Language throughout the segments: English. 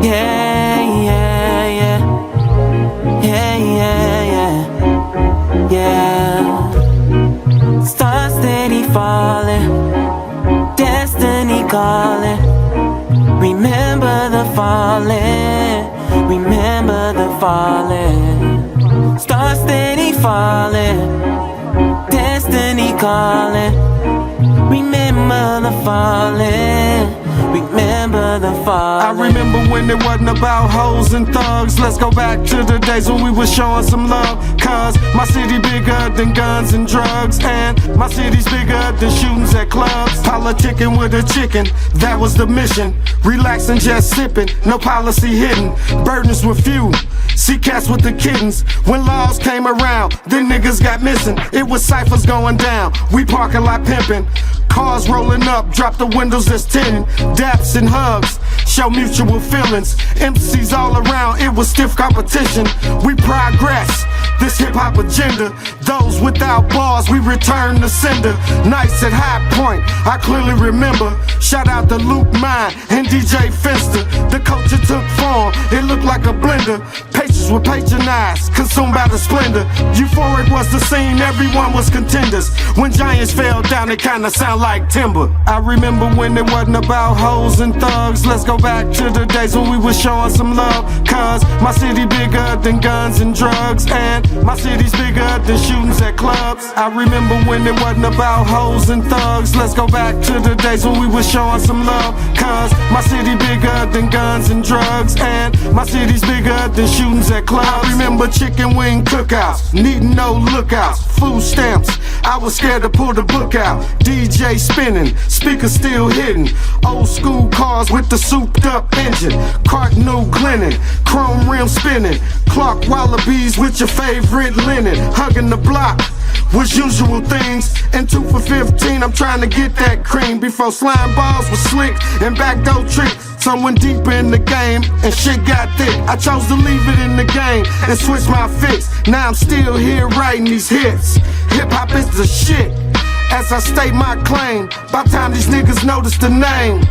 Yeah, yeah, yeah. Yeah, yeah, yeah. Yeah. Stars steady falling, destiny calling. Remember the falling, remember the falling. Stars steady falling, destiny calling. Remember the falling, remember the falling. I remember when it wasn't about hoes and thugs. Let's go back to the days when we was showing some love. Cause my city bigger than guns and drugs, and my city's bigger than shootings at clubs. Politicking with a chicken, that was the mission. Relaxing, just sipping, no policy hidden. Burdens were few, see cats with the kittens. When laws came around, then niggas got missing. It was ciphers going down, we parking lot pimping. Cars rolling up, drop the windows that's tinted. Daps and hugs, show mutual feelings. MCs all around, it was stiff competition. We progress, this hip-hop agenda. Those without bars, we return to sender. Nights at High Point, I clearly remember. Shout out to Luke Mine and DJ Finster. The culture took form, it looked like a blender. Patients were patronized, consumed by the splendor. Euphoric was the scene, everyone was contenders. When giants fell down, it kinda sound like timber. I remember when it wasn't about hoes and thugs. Let's go back to the days when we was showing some love. Cause my city bigger than guns and drugs, and my city's bigger than shootings at clubs. I remember when it wasn't about hoes and thugs. Let's go back to the days when we was showing some love. Cause my city bigger than guns and drugs, and my city's bigger than shootings at clubs. I remember chicken wing cookouts, needing no lookouts, food stamps. I was scared to pull the book out. DJ spinning, speakers still hitting. Old school cars with the souped up engine. Cart new Glennon, chrome rim spinning. Clark Wallabies with your favorite linen. Hugging the block was usual things. And 2 for 15, I'm trying to get that cream. Before slime balls was slick and backdoor tricks. Someone deeper in the game and shit got thick. I chose to leave it in the game and switch my fix. Now I'm still here writing these hits. Hip hop is the shit, as I state my claim. By time these niggas notice the name,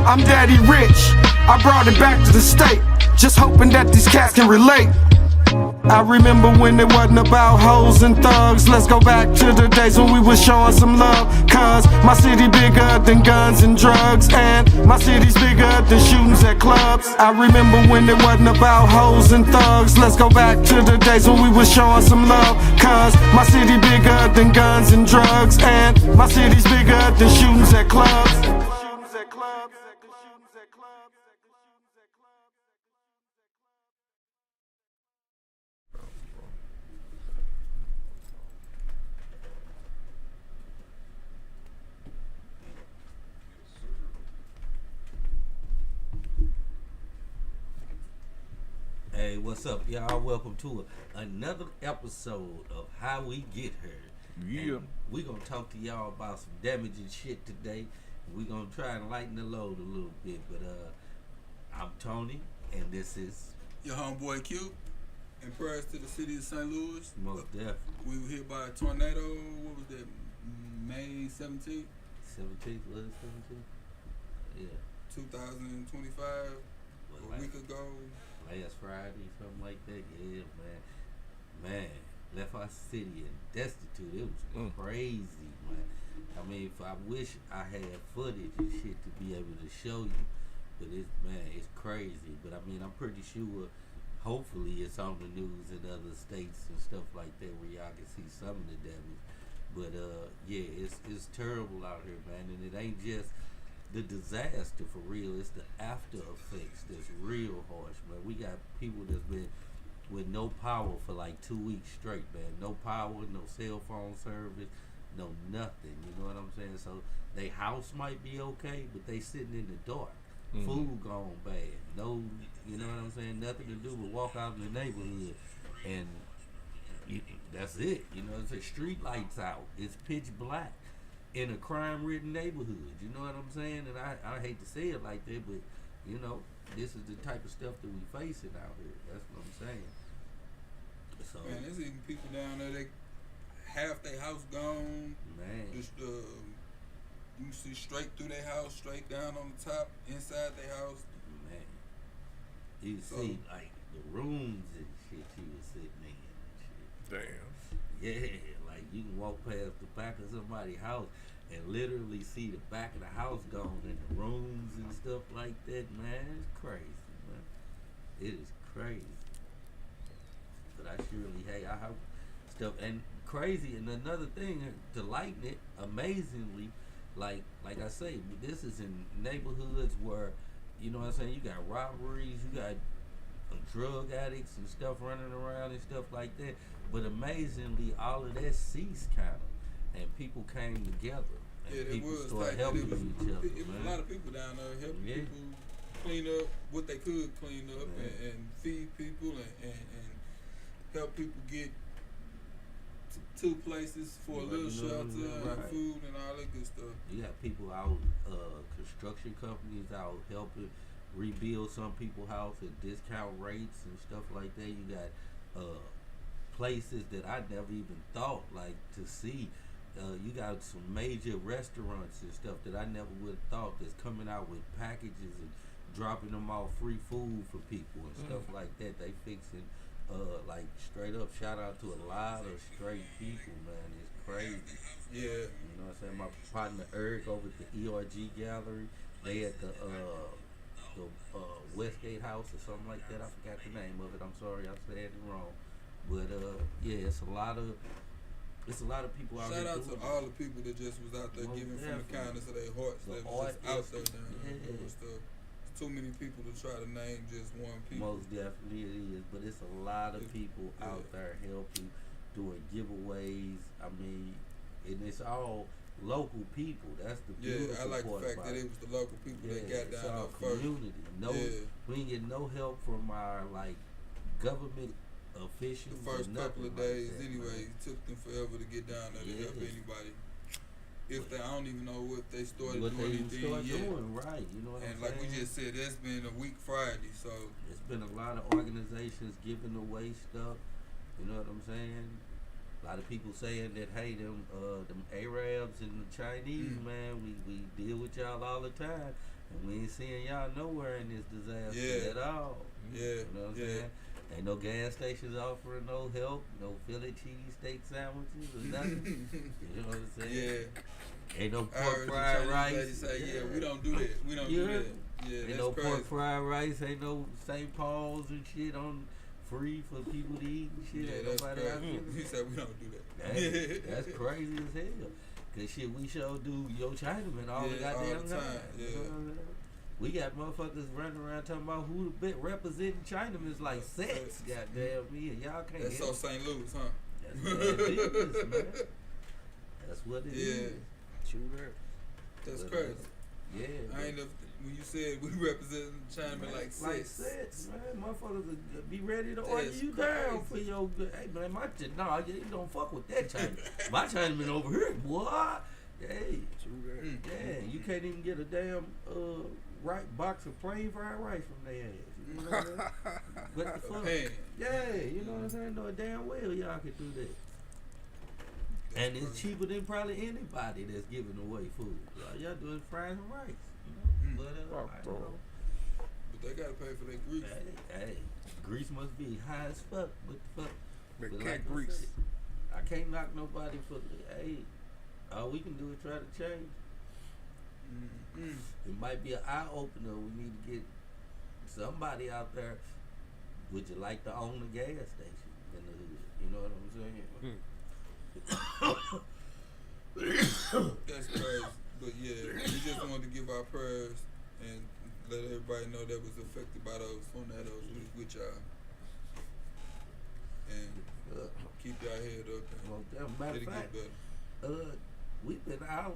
I'm daddy rich, I brought it back to the state. Just hoping that these cats can relate. I remember when it wasn't about hoes and thugs. Let's go back to the days when we was showing some love. Cause my city bigger than guns and drugs, and my city's bigger than shootings at clubs. I remember when it wasn't about hoes and thugs. Let's go back to the days when we was showing some love. Cause my city bigger than guns and drugs, and my city's bigger than shootings at clubs. Hey, what's up, y'all? Welcome to another episode of How We Get Here. Yeah. We're going to talk to y'all about some damaging shit today. We're going to try and lighten the load a little bit. But I'm Tony, and this is Your homeboy Q, and prayers to the city of St. Louis. most definitely We were hit by a tornado, what was that, May 17th, 17th, was it 17th? Yeah, 2025, a week ago. last Friday, something like that. Yeah, man, left our city in destitute. It was crazy, man. I mean, I wish I had footage and shit to be able to show you, but it's crazy. But I mean, I'm pretty sure, hopefully, it's on the news in other states and stuff like that where y'all can see some of the damage. But yeah, it's terrible out here, man, and it ain't just the disaster for real, it's the after effects that's real harsh, man. We got people that's been with no power for like 2 weeks straight, man. No power, no cell phone service, no nothing, you know what I'm saying? So they house might be okay, but they sitting in the dark. Food gone bad. No, you know what I'm saying? Nothing to do but walk out in the neighborhood and that's it. You know, it's a street lights out. It's pitch black in a crime-ridden neighborhood. You know what I'm saying? And I hate to say it like that, but, you know, this is the type of stuff that we facing out here. That's what I'm saying. So, Man, there's even people down there, they half their house gone. man, Just, you see straight through their house, straight down on the top, inside their house. man. You So- see like the rooms and shit you was sitting in and shit. Damn. Yeah, like you can walk past the back of somebody's house and literally see the back of the house gone in the rooms and stuff like that, man. It's crazy, man. It is crazy. But I surely, hey, I hope stuff and crazy. And another thing to lighten it, amazingly, like I say, this is in neighborhoods where, you know what I'm saying, you got robberies, you got drug addicts and stuff running around and stuff like that. But amazingly, all of that ceased kind of, and people came together. And Yeah, there people was started like helping it was, each other, it was man. a lot of people down there helping Yeah. people clean up what they could clean up Yeah. and feed people and help people get to places for a Yeah, little you know, shelter and right. food and all that good stuff. You got people out, construction companies out helping rebuild some people's house at discount rates and stuff like that. You got places that I never even thought like to see. You got some major restaurants and stuff that I never would have thought that's coming out with packages and dropping them off free food for people and stuff like that. They fixing like straight up shout out to a lot of straight people, man. It's crazy. Yeah. You know what I'm saying? My partner Eric over at the ERG Gallery, they at the Westgate House or something like that. I forgot the name of it. I'm sorry, I said it wrong. But yeah, it's a lot of people out Shout there out to doing all the people that just was out there Most giving from the definitely. kindness of their hearts. The That was art just out is- there doing yeah. stuff. It's too many people to try to name just one it. people. Most definitely it is, but it's a lot of people out there helping, doing giveaways. I mean, and it's all local people. That's the beautiful Yeah, I like the part fact about that it. it was the local people that got it's down our there first. community. No, Yeah. we ain't get no help from our like government officials. The first or couple nothing of days, like that, anyway, man. it took them forever to get down there to help Yeah. anybody. If they, I don't even know what they started What they doing even anything start yet. doing, right? You know what And I'm like we saying? just said, that's been a week Friday, so It's been a lot of organizations giving away stuff. You know what I'm saying? A lot of people saying that, hey, them Arabs and the Chinese, man, we deal with y'all all the time, and we ain't seeing y'all nowhere in this disaster Yeah. at all. yeah, You know what I'm yeah. saying? Ain't no gas stations offering no help, no Philly cheesesteak sandwiches or nothing. You know what I'm saying? Yeah. Ain't no I pork heard the fried Chinese rice. lady say, yeah, we don't do that. We don't You do heard that. me? Yeah, Ain't that's no crazy. pork fried rice. Ain't no St. Paul's and shit on free for people to eat and shit. Yeah, Ain't that's nobody out crazy. there. He said we don't do that. That's crazy as hell. Cause shit, we sure do yo Chinaman all the Yeah, all goddamn the time. time, You yeah. know what I'm saying? We got motherfuckers running around talking about who the bit representing Chinaman is like sex. Goddamn me, and y'all can't That's so help. St. Louis, huh? That's what it is, man. That's what it Yeah. is. True that. That's But, crazy. Yeah. I but- ain't never, when you said we represent Chinaman like sex. man. Motherfuckers will be ready to That's order you down for crazy. your. Hey man, you don't fuck with that Chinaman. My Chinaman over here, boy. Hey, True that. yeah, you can't even get a damn right box of plain fried rice from their ass. You know what I'm saying? What the fuck? Man. Yeah, you know what I'm saying? No damn well y'all can do that. And it's cheaper than probably anybody that's giving away food. Y'all doing fries and rice. You know? But I don't know. But they gotta pay for their grease. Hey, grease must be high as fuck. What the fuck? But But cat like I grease. said, I can't knock nobody for the. Hey, all we can do is try to change. Mm-mm. It might be an eye opener. We need to get somebody out there. Would you like to own a gas station in the hood? You know what I'm saying? That's crazy. But yeah, we just wanted to give our prayers and let everybody know that was affected by those tornadoes with y'all. And keep y'all head up Well, as a and matter it'll of fact, get better. we've been out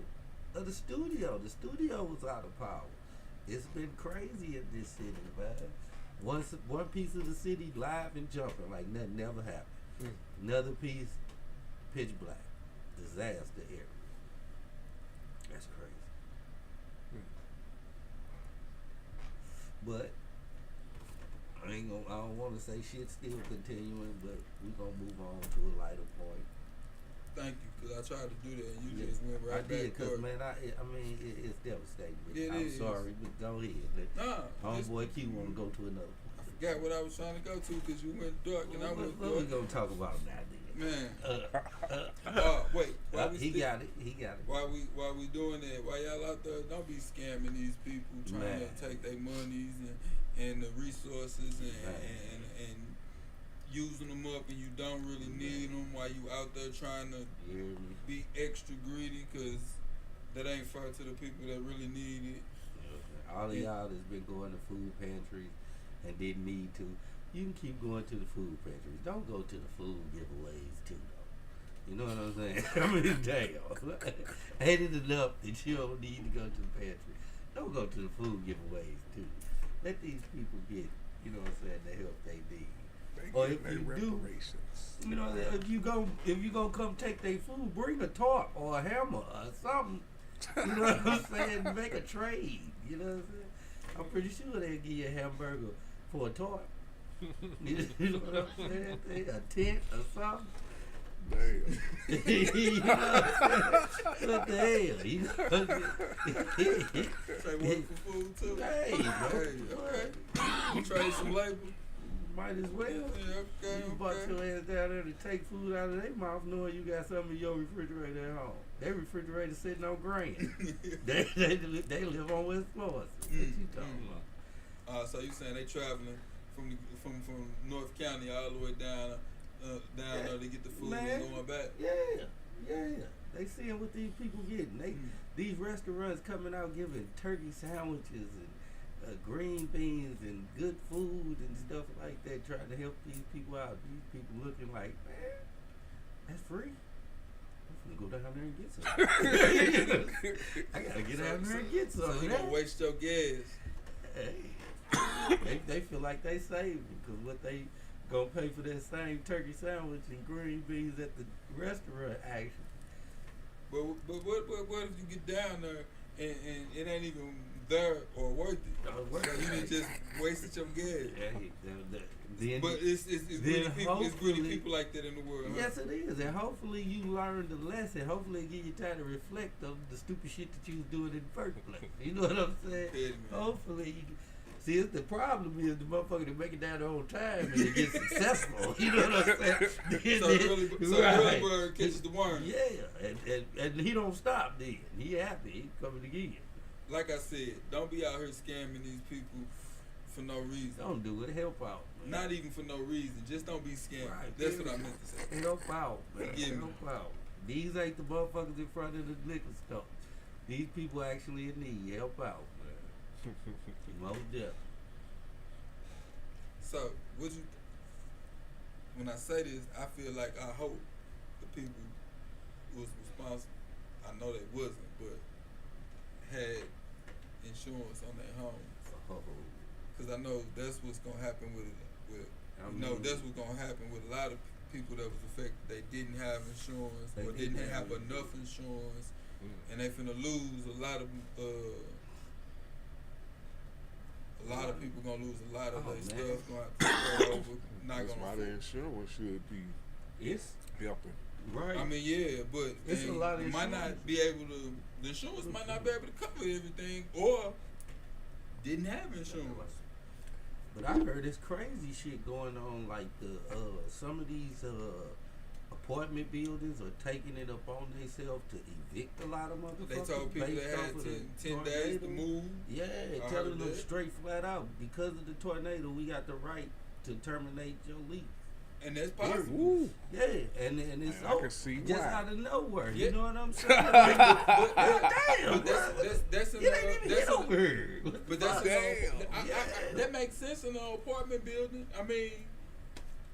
of the studio. The studio was out of power. It's been crazy in this city, man. One piece of the city live and jumping like nothing never happened. Another piece, pitch black, disaster area. That's crazy. But I don't want to say shit's still continuing, but we gonna move on to a lighter point. Thank you, because I tried to do that and you Yeah, just went right I did, back cause there. man, I mean, it's devastating. Yeah, it I'm is. sorry, but go ahead. Nah, just- Homeboy Q want to go to another. I forgot what I was trying to go to because you went dark and I went What we dark. gonna talk about now, nigga? Man. Wait. He got it. He got it. While we doing that, while y'all out there, don't be scamming these people trying Man. to take their monies and the resources and using them up, and you don't really need them while you out there trying to be extra greedy, because that ain't fair to the people that really need it. All of y'all that's been going to food pantries and didn't need to, you can keep going to the food pantries. Don't go to the food giveaways too, though. You know what I'm saying? I mean, damn. Ain't it enough that you don't need to go to the pantry? Don't go to the food giveaways too. Let these people get, you know what I'm saying, the help they need. Or if you do, you know, if you gonna come take their food, bring a tarp or a hammer or something. You know what I'm saying? Make a trade. You know what I'm saying? I'm pretty sure they'll give you a hamburger for a tarp. You know what I'm saying? A tent or something. Damn. You know what I'm saying? What the hell? You know what I'm saying? Say work for food too. Hey, bro. Hey, okay. Trade some labor. Might as well. Yeah, okay, You brought okay. your ass down there to take food out of their mouth knowing you got something in your refrigerator at home. Their refrigerator sitting on grand. they live on West Florida. What you talking about? So you saying they traveling from North County all the way down there to get the food Man. and going back? Yeah. They seeing what these people getting. These restaurants coming out giving turkey sandwiches and green beans and good food and stuff like that, trying to help these people out. These people looking like, man, that's free. I'm gonna go down there and get some. I gotta get down there and get some. So you gonna waste your gas? Hey, they feel like they saving because what they gonna pay for that same turkey sandwich and green beans at the restaurant actually. But what if you get down there and it ain't even there or worth it? So you done just wasted your gas. Then, But it's greedy people like that in the world. Huh? Yes, it is, and hopefully you learn the lesson. Hopefully it give you time to reflect on the stupid shit that you was doing in the first place. You know what I'm saying? Yeah, man. Hopefully, see, the problem is the motherfucker that make it down the whole time and it gets successful. You know what I'm saying? So the early bird catches the worm. Yeah, and he don't stop then. He happy. He coming again. Like I said, don't be out here scamming these people for no reason. Don't do it. Help out. Man. Not even for no reason. Just don't be scamming. Right, That's yeah. what I meant to say. Help out, man. Forgive me. Help out. These ain't the motherfuckers in front of the liquor store. These people actually in need. Help out, man. Most definitely. So, when I say this, I feel like I hope the people who was responsible, I know they wasn't, but had insurance on their homes. Because I know that's what's going to happen with that's what's going to happen with a lot of people that was affected. They didn't have insurance or didn't have enough insurance, and they finna lose a lot of people gonna lose a lot of their stuff. Gonna have to start over. Not That's gonna. why the insurance should be helping. Right. I mean, yeah, but It's a lot of might not be able to. The insurance might not be able to cover everything, or didn't have insurance. But I heard this crazy shit going on, like some of these apartment buildings are taking it upon themselves to evict a lot of motherfuckers. They told people based they off had of 10 the days to tornado. move. Yeah, I telling heard them that. straight flat out, because of the tornado, we got the right to terminate your lease. And that's possible. Ooh. Yeah, and it's Man, I can see just why. out of nowhere. Yeah. You know what I'm saying? But that's You ain't even get over here. But that's Damn. that makes sense in an apartment building. I mean,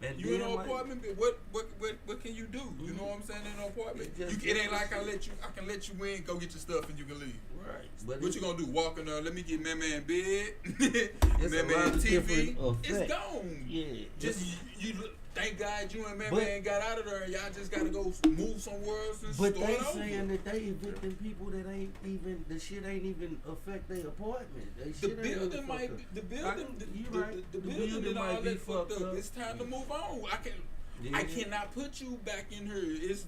And you in then, an like, apartment, what can you do? You know what I'm saying? In an apartment, It just it ain't like I different. can let you in, go get your stuff, and you can leave. Right. But What you gonna do? Walk in there? Let me get man bed, It's a man lot of TV. different It's effects. gone. Yeah. Just you. Thank God you and man But- got out of there. And y'all just gotta go move somewhere else and But start they over. saying that they evicting people that ain't even, the shit ain't even affect their apartment. They The shit ain't building even might fucked be, up. the building, You right. the building and all might be that fucked up. It's time to move on. Yeah. I cannot put you back in here. It's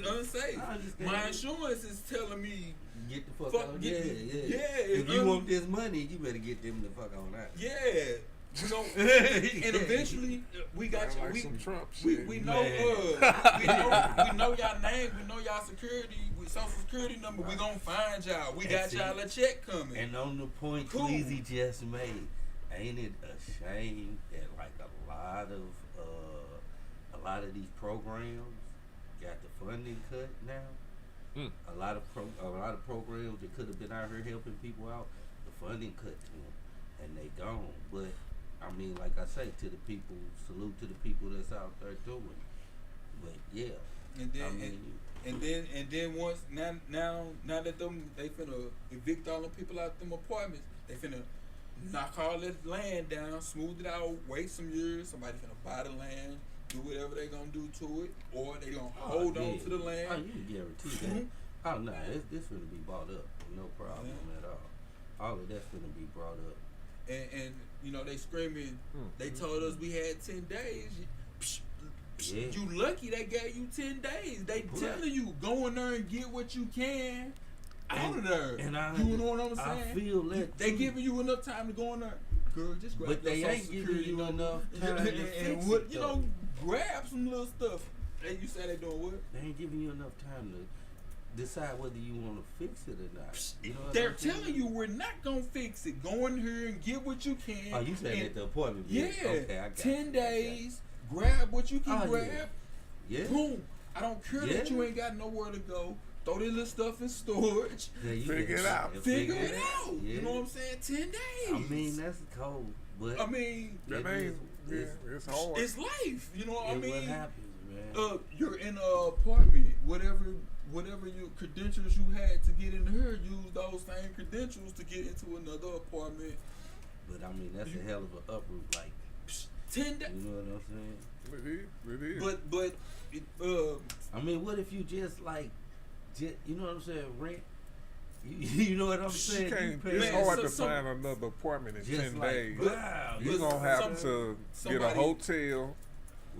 unsafe. I understand. My insurance is telling me, Get the fuck Fuck, out. get- Yeah. yeah, If it's you want this money, you better get them the fuck on out. yeah. We gon' and eventually we got Sound you. like We, some Trump we, shit. we know we know y'all name, we know y'all security, we social security number. We gonna find y'all. We got y'all a check coming. And on the point Tweezy just made, ain't it a shame that like a lot of these programs got the funding cut now? A lot of programs that could have been out here helping people out, the funding cut to them, and they gone. But I mean, like I say, to the people, salute to the people that's out there doing it. But yeah, And then I mean, and then once now that they finna evict all them people out them apartments, they finna knock all that land down, smooth it out, wait some years, somebody finna buy the land, do whatever they gonna do to it, or they gonna hold on to the land. Oh, you can guarantee that. Oh no, this finna be bought up, no problem at all. All of that's finna be brought up. And you know they screaming. They told us we had 10 days. Yeah. You lucky they gave you 10 days. They telling you go in there and get what you can out of there. And you know what I'm saying? I feel that they giving you enough time to go in there. Girl, just grab but your they Social ain't giving Security you number. enough time to fix what it, you though. know, grab some little stuff. And you say they doing what? They ain't giving you enough time to decide whether you want to fix it or not. You know what They're I'm saying? telling you we're not gonna fix it. Go in here and get what you can. Oh, you said at the appointment. Yeah, Okay, I got 10 you. days. Grab what you can Oh, grab. Yeah. Boom. I don't care that you ain't got nowhere to go. Throw this little stuff in storage. Yeah, you Figure can- it out. Figure it out. Yeah. You know what I'm saying? 10 days. I mean, that's cold, but I mean, That ain't. It's hard. it's life. You know what I it's what mean? happens, man. You're in an apartment. Whatever your credentials you had to get in here, use those same credentials to get into another apartment. But I mean, that's a hell of an uproot. Like, 10 days. you know what I'm saying? It is. But I mean, what if you just like, you know what I'm saying? Rent. You know what I'm saying? You You can't, pay- it's Man, hard so- to so- find another apartment in Just 10 like, days. wow, You're this- going to have to get a somebody- hotel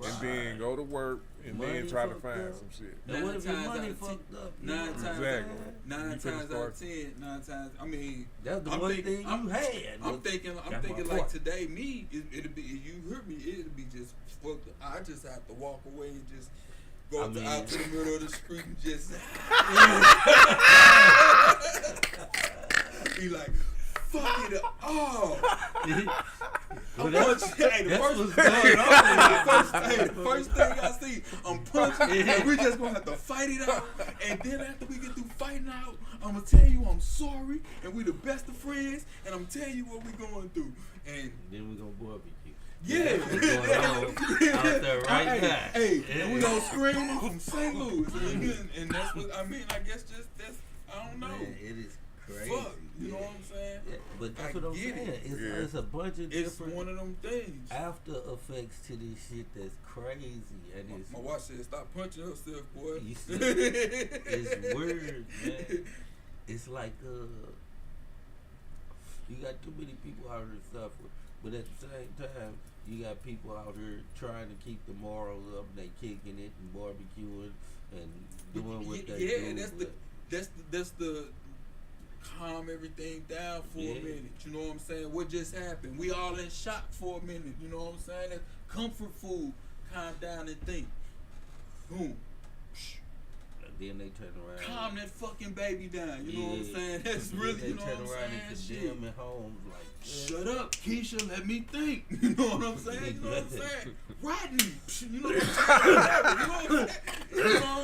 and then Right. go to work and Money then try to fucked find up. some shit. And what if your Nine money times out of fucked up? You Nine know what times, I'm Exactly. saying? nine You finna times out start- of 10, 9 times. I mean, That's the I'm one thinking- thing I'm- you had. I'm thinking Got my like part. today, me, it'll be. You heard me. It'll be just fucked up. I just have to walk away and just go I mean- out to the middle of the street and just be like, fuck it up. Oh. Well, I'm that's- punching. Hey, the that's first, what's going on. the first thing I see, I'm punching, and we just gonna have to fight it out. And then after we get through fighting out, I'm gonna tell you I'm sorry, and we the best of friends, and I'm telling you what we going through. And Then we gonna barbecue. yeah, That's what's going on out there right hey, now. hey, Yeah. and we gonna scream from St. Louis, and that's what I mean. I guess that's I don't know. Man, it is crazy. Fuck, you know what I'm saying? Yeah, but that's I what I'm get saying. it. It's a bunch of It's different one of them things. after effects to this shit that's crazy, and it's My watch said, "Stop punching herself, boy." You see, it's weird, man. It's like you got too many people out here suffering, but at the same time, you got people out here trying to keep the morals up. They kicking it and barbecuing and doing what they do. That's the calm everything down for a minute. You know what I'm saying? What just happened? We all in shock for a minute. You know what I'm saying? That's comfort food. Calm down and think. Boom. And then they turn around. Calm that fucking baby down. You know what I'm saying? That's Then really, they you know turn what around I'm and saying? condemn Shit. at home like. Shut up, Keisha. Let me think. You know what I'm saying? You know what I'm saying? Rodney. You know what I'm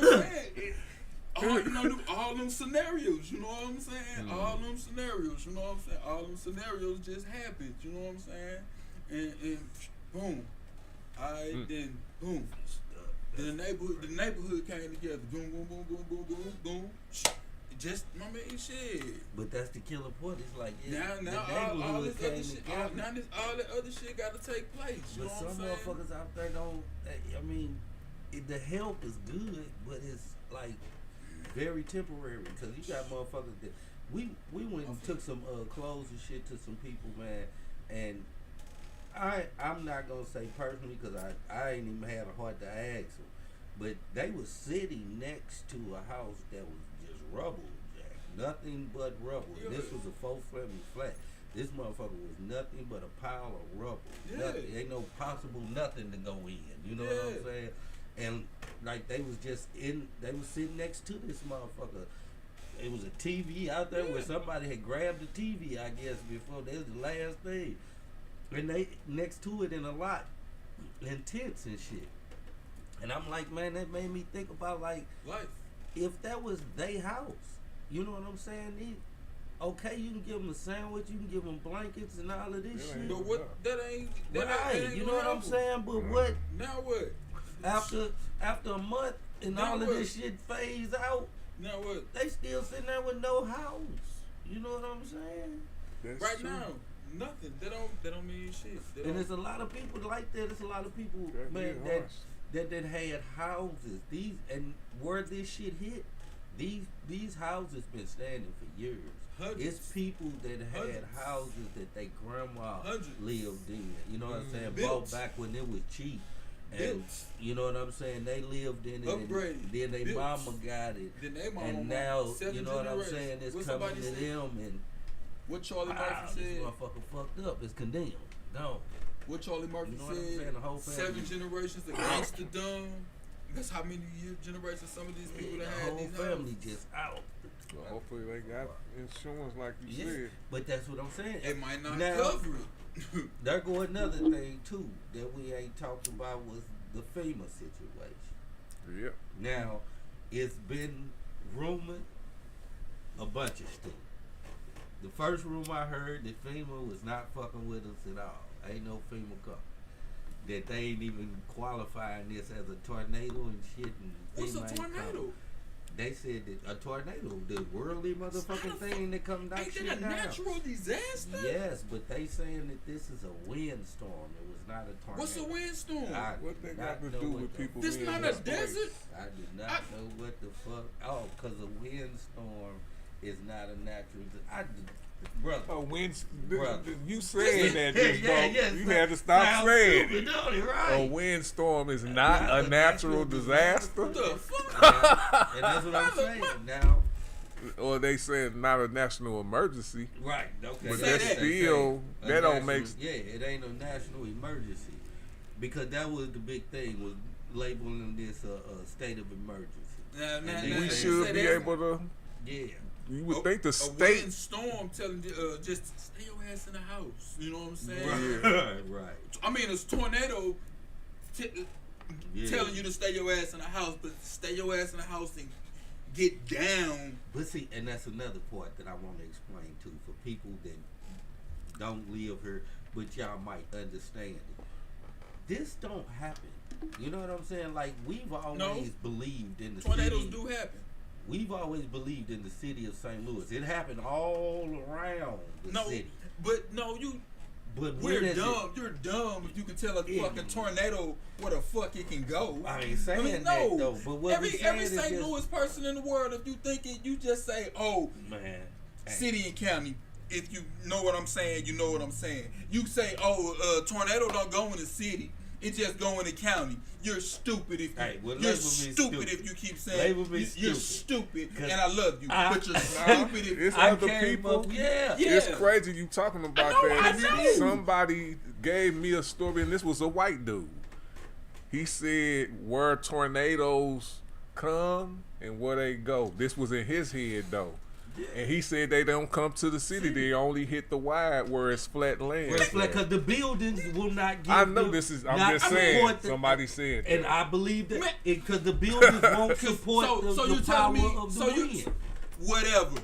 saying? You know what I'm saying? All them scenarios. You know what I'm saying? All them scenarios. You know what I'm saying? All them scenarios just happened. You know what I'm saying? And boom. Then boom. Then the neighborhood came together. Boom, boom, boom, boom, boom, boom, boom. Just, I mean, shit. But that's the killer part. It's like Now the all neighborhood this other came shit, together. all that other shit got to take place. You But know some what I'm saying? motherfuckers out there don't. I mean, the help is good, but it's like very temporary because you got motherfuckers that we went and took some clothes and shit to some people, man, and I'm not gonna say personally because I ain't even had a heart to ask them, but they was sitting next to a house that was just rubble, Jack. Nothing but rubble. Yeah. This was a 4-family flat. This motherfucker was nothing but a pile of rubble. Yeah. Nothing. Ain't no possible nothing to go in. You know what I'm saying? And like they was sitting next to this motherfucker. It was a TV out there where somebody had grabbed the TV, I guess, before. That was the last thing. And they next to it in a lot, in tents and shit. And I'm like, man, that made me think about like Life. if that was they house. You know what I'm saying? Okay, you can give them a sandwich, you can give them blankets and all of this shit. But what? That ain't. That Right, ain't you know what I'm happen. saying? But what Now what? after a month and Now all of what? this shit phased out, Now what? they still sitting there with no house. You know what I'm saying? That's Right true. now, nothing. They don't mean shit. They And don't- there's a lot of people like that. There's a lot of people, That man, is that harsh. that had houses. These and where this shit hit, these houses been standing for years. Hundreds. It's people that had Hundreds. houses that their grandma Hundreds. lived in. You know what I'm saying? Built. Bought back when it was cheap. And Built. you know what I'm saying? They lived in it. Upgraded. And then their Built. mama got it. Then they mama And mama, now, 7 you know what I'm generations. saying? It's What coming somebody to said? them and What Charlie wow, Murphy this said. motherfucker fucked up. It's condemned. Gone. What Charlie Murphy You know what I'm said. saying? The whole 7 family. generations of gangsterdom. That's how many generations some of these people The that had whole these family houses. just out. Well, hopefully they got insurance like you Yeah, said. but that's what I'm saying. It might not Now, cover it. There go another thing too that we ain't talked about was the FEMA situation. Yep. Now, it's been rumored a bunch of stuff. The first rumor I heard that FEMA was not fucking with us at all. Ain't no FEMA coming. That they ain't even qualifying this as a tornado and shit. And What's a FEMA ain't tornado? coming. They said that a tornado, the worldly motherfucking thing that come down Ain't shit that a down. natural disaster? Yes, but they saying that this is a windstorm. It was not a tornado. What's a windstorm? I What do they not got to know do what with the- people This being not a displaced? desert. I do not know what the fuck. Oh, because a windstorm is not a natural. Brother. Oh, Brother. you saying that just yeah, you had to stop sounds saying stupid, it. don't it? Right. A windstorm is not a natural disaster, What the fuck? Yeah, and that's what I'm saying. Now, or they said not a national emergency. right. Okay. But Say that's that. still A that don't national- make. Yeah, it ain't a national emergency because that was the big thing was labeling this a state of emergency. Now, And We they should say be that- able to. Yeah. You would think the a state. windstorm telling you just stay your ass in the house. You know what I'm saying? Right. Right. I mean, it's tornado Yeah. telling you to stay your ass in the house, but stay your ass in the house and get down. But see, and that's another part that I want to explain too for people that don't live here, but y'all might understand it. This don't happen. You know what I'm saying? Like we've always believed in the Tornadoes city. do happen. We've always believed in the city of St. Louis. It happened all around the No, city. but no, you. But when We're is dumb. You're dumb if you can tell a Yeah. fucking tornado where the fuck it can go. I ain't saying that though. But what we every saying is St. just, Louis person in the world, if you think it, you just say, "Oh, man, hey, city and county." If you know what I'm saying, you know what I'm saying. You say, "Oh, tornado don't go in the city; it just go in the county." You're stupid if you. Hey, well, you're label me stupid stupid. if you keep saying Label me you're stupid. stupid, 'Cause and I love you, I- but you're stupid if It's I other came people. up- yeah. Yeah. It's crazy you talking about I know, that. I know. Somebody gave me a story, and this was a white dude. He said where tornadoes come and where they go. This was in his head though. And he said they don't come to the city. They only hit the wide where it's flat land. Well, it's like, 'cause the buildings will not give. I know the- this is. I'm not just saying. support the- Somebody said. and that. I believe that Man. because the buildings won't support so the you power telling me, of the so you wind. whatever.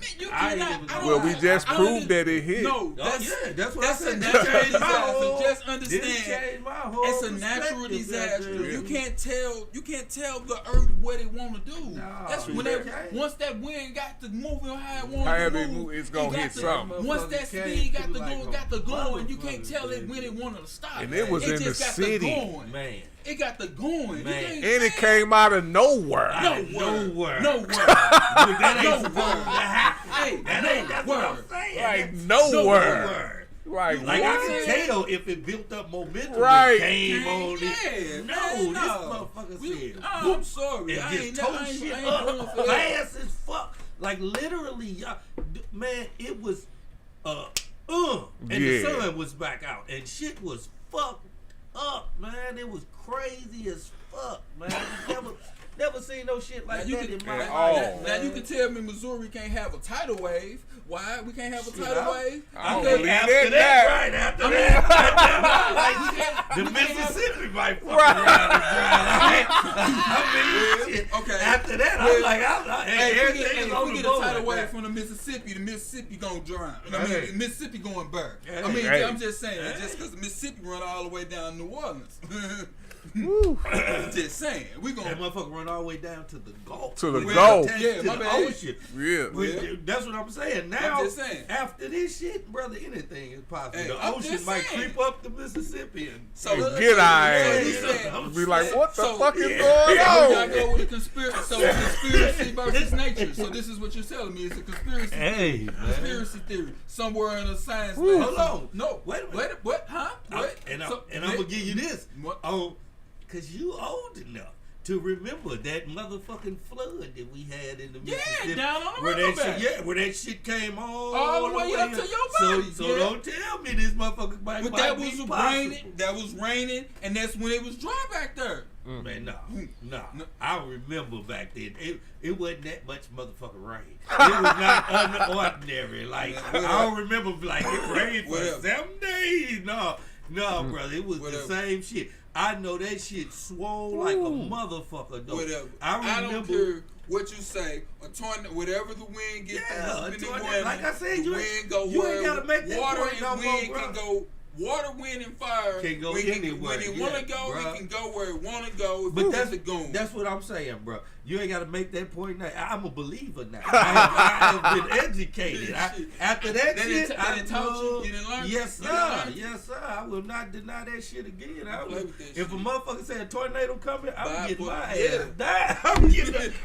Man, you I ain't cannot. even I know. don't- Well, we just I don't proved that it hit. No, that's yeah, that's what that's I a said. natural This changed my disaster. whole- Just This understand. changed my whole It's a natural perspective disaster. after- You can't tell the earth what it want to do. No, That's you when can't. once that wind got to moving how it wants However to it move, move, it's gonna got hit to- something. Once that Motherfucker speed got came to like go, a got to going, you can't motherfucker, tell it when baby. it wanted to stop. And it was in the just got city. To going. Man, It got the going. You Man. can't- And it came out of nowhere. Nowhere. No word. that No ain't supposed to word. happen. Hey, That ain't. That's what I'm word. saying. Like That's nowhere. nowhere. Like Like I what? can tell if it built up momentum, Right. it came on it. Yeah, No, man, this no. motherfucker We- said, I'm whoop, sorry. and I just ain't tore I ain't shit going up for that. fast as fuck. Like literally, y'all, man, it was And Yeah. the sun was back out, and shit was fucked up, man. It was crazy as fuck, man. Never seen no shit like Now you that can, in my all. life. now you man. can tell me Missouri can't have a tidal wave. Why we can't have a Shit, tidal I- wave? I don't Okay, believe after that. right after that, the Mississippi might fuck around and dry. I mean, shit. Okay. After that, Well, I'm like, Hey, everything is if on we the get a board. tidal wave from the Mississippi gonna drown. I mean, Hey. Mississippi going burn. Hey. I mean, Hey. I'm just saying, Hey. just because the Mississippi run all the way down New Orleans. Woo. Just saying, we That gonna. motherfucker run all the way down to the Gulf. To the We're Gulf. attached Yeah, to my the bad. ocean. Yeah. Yeah. That's what I'm saying. Now, just saying. after this shit, brother, anything is possible. Hey, the I'm ocean just might saying. creep up the Mississippi and So Get our so he ass. said- Be like, what the So- fuck is yeah. going We gotta on? go with a conspiracy. So conspiracy versus nature. So this is what you're telling me. It's a conspiracy. Hey, man. Conspiracy theory. Somewhere in a science Woo. lab. Hold on. No. Wait a minute. What? Huh? What? And So- I'm gonna give you this. What? Oh, cause you old enough to remember that motherfucking flood that we had in the Yeah, Mississippi. down on the where that riverbank. shit, where that shit came All the way up to your body, So yeah. don't tell me this motherfucker might, But might that be was possible. raining. That was raining, and that's when it was dry back there. Man, no. No. I remember back then. It wasn't that much motherfucking rain. It was not unordinary. Like Man, I don't remember like it rained for Whatever. 7 days. No, brother. It was Whatever. the same shit. I know that shit swole like a motherfucker though. Whatever. I don't remember. care what you say. A tornado, whatever the wind gets, Yeah, the tornado. wind, Like I said, the you wind ain't- go you ain't where gotta make that water point and no more, wind bro. can go. Water, wind, and fire Can go when anywhere, it yeah, want to go, bruh. it can go where it want to go. But going. that's what I'm saying, bro. You ain't got to make that point now. I'm a believer now. I have been educated. After that They shit, didn't I taught you? know- You didn't learn? Yes, You didn't sir. learn? Yes, sir. I will not deny that shit again. Play with that If shit. a motherfucker say a tornado coming, I'm Bye, getting boy. my Yeah. ass down.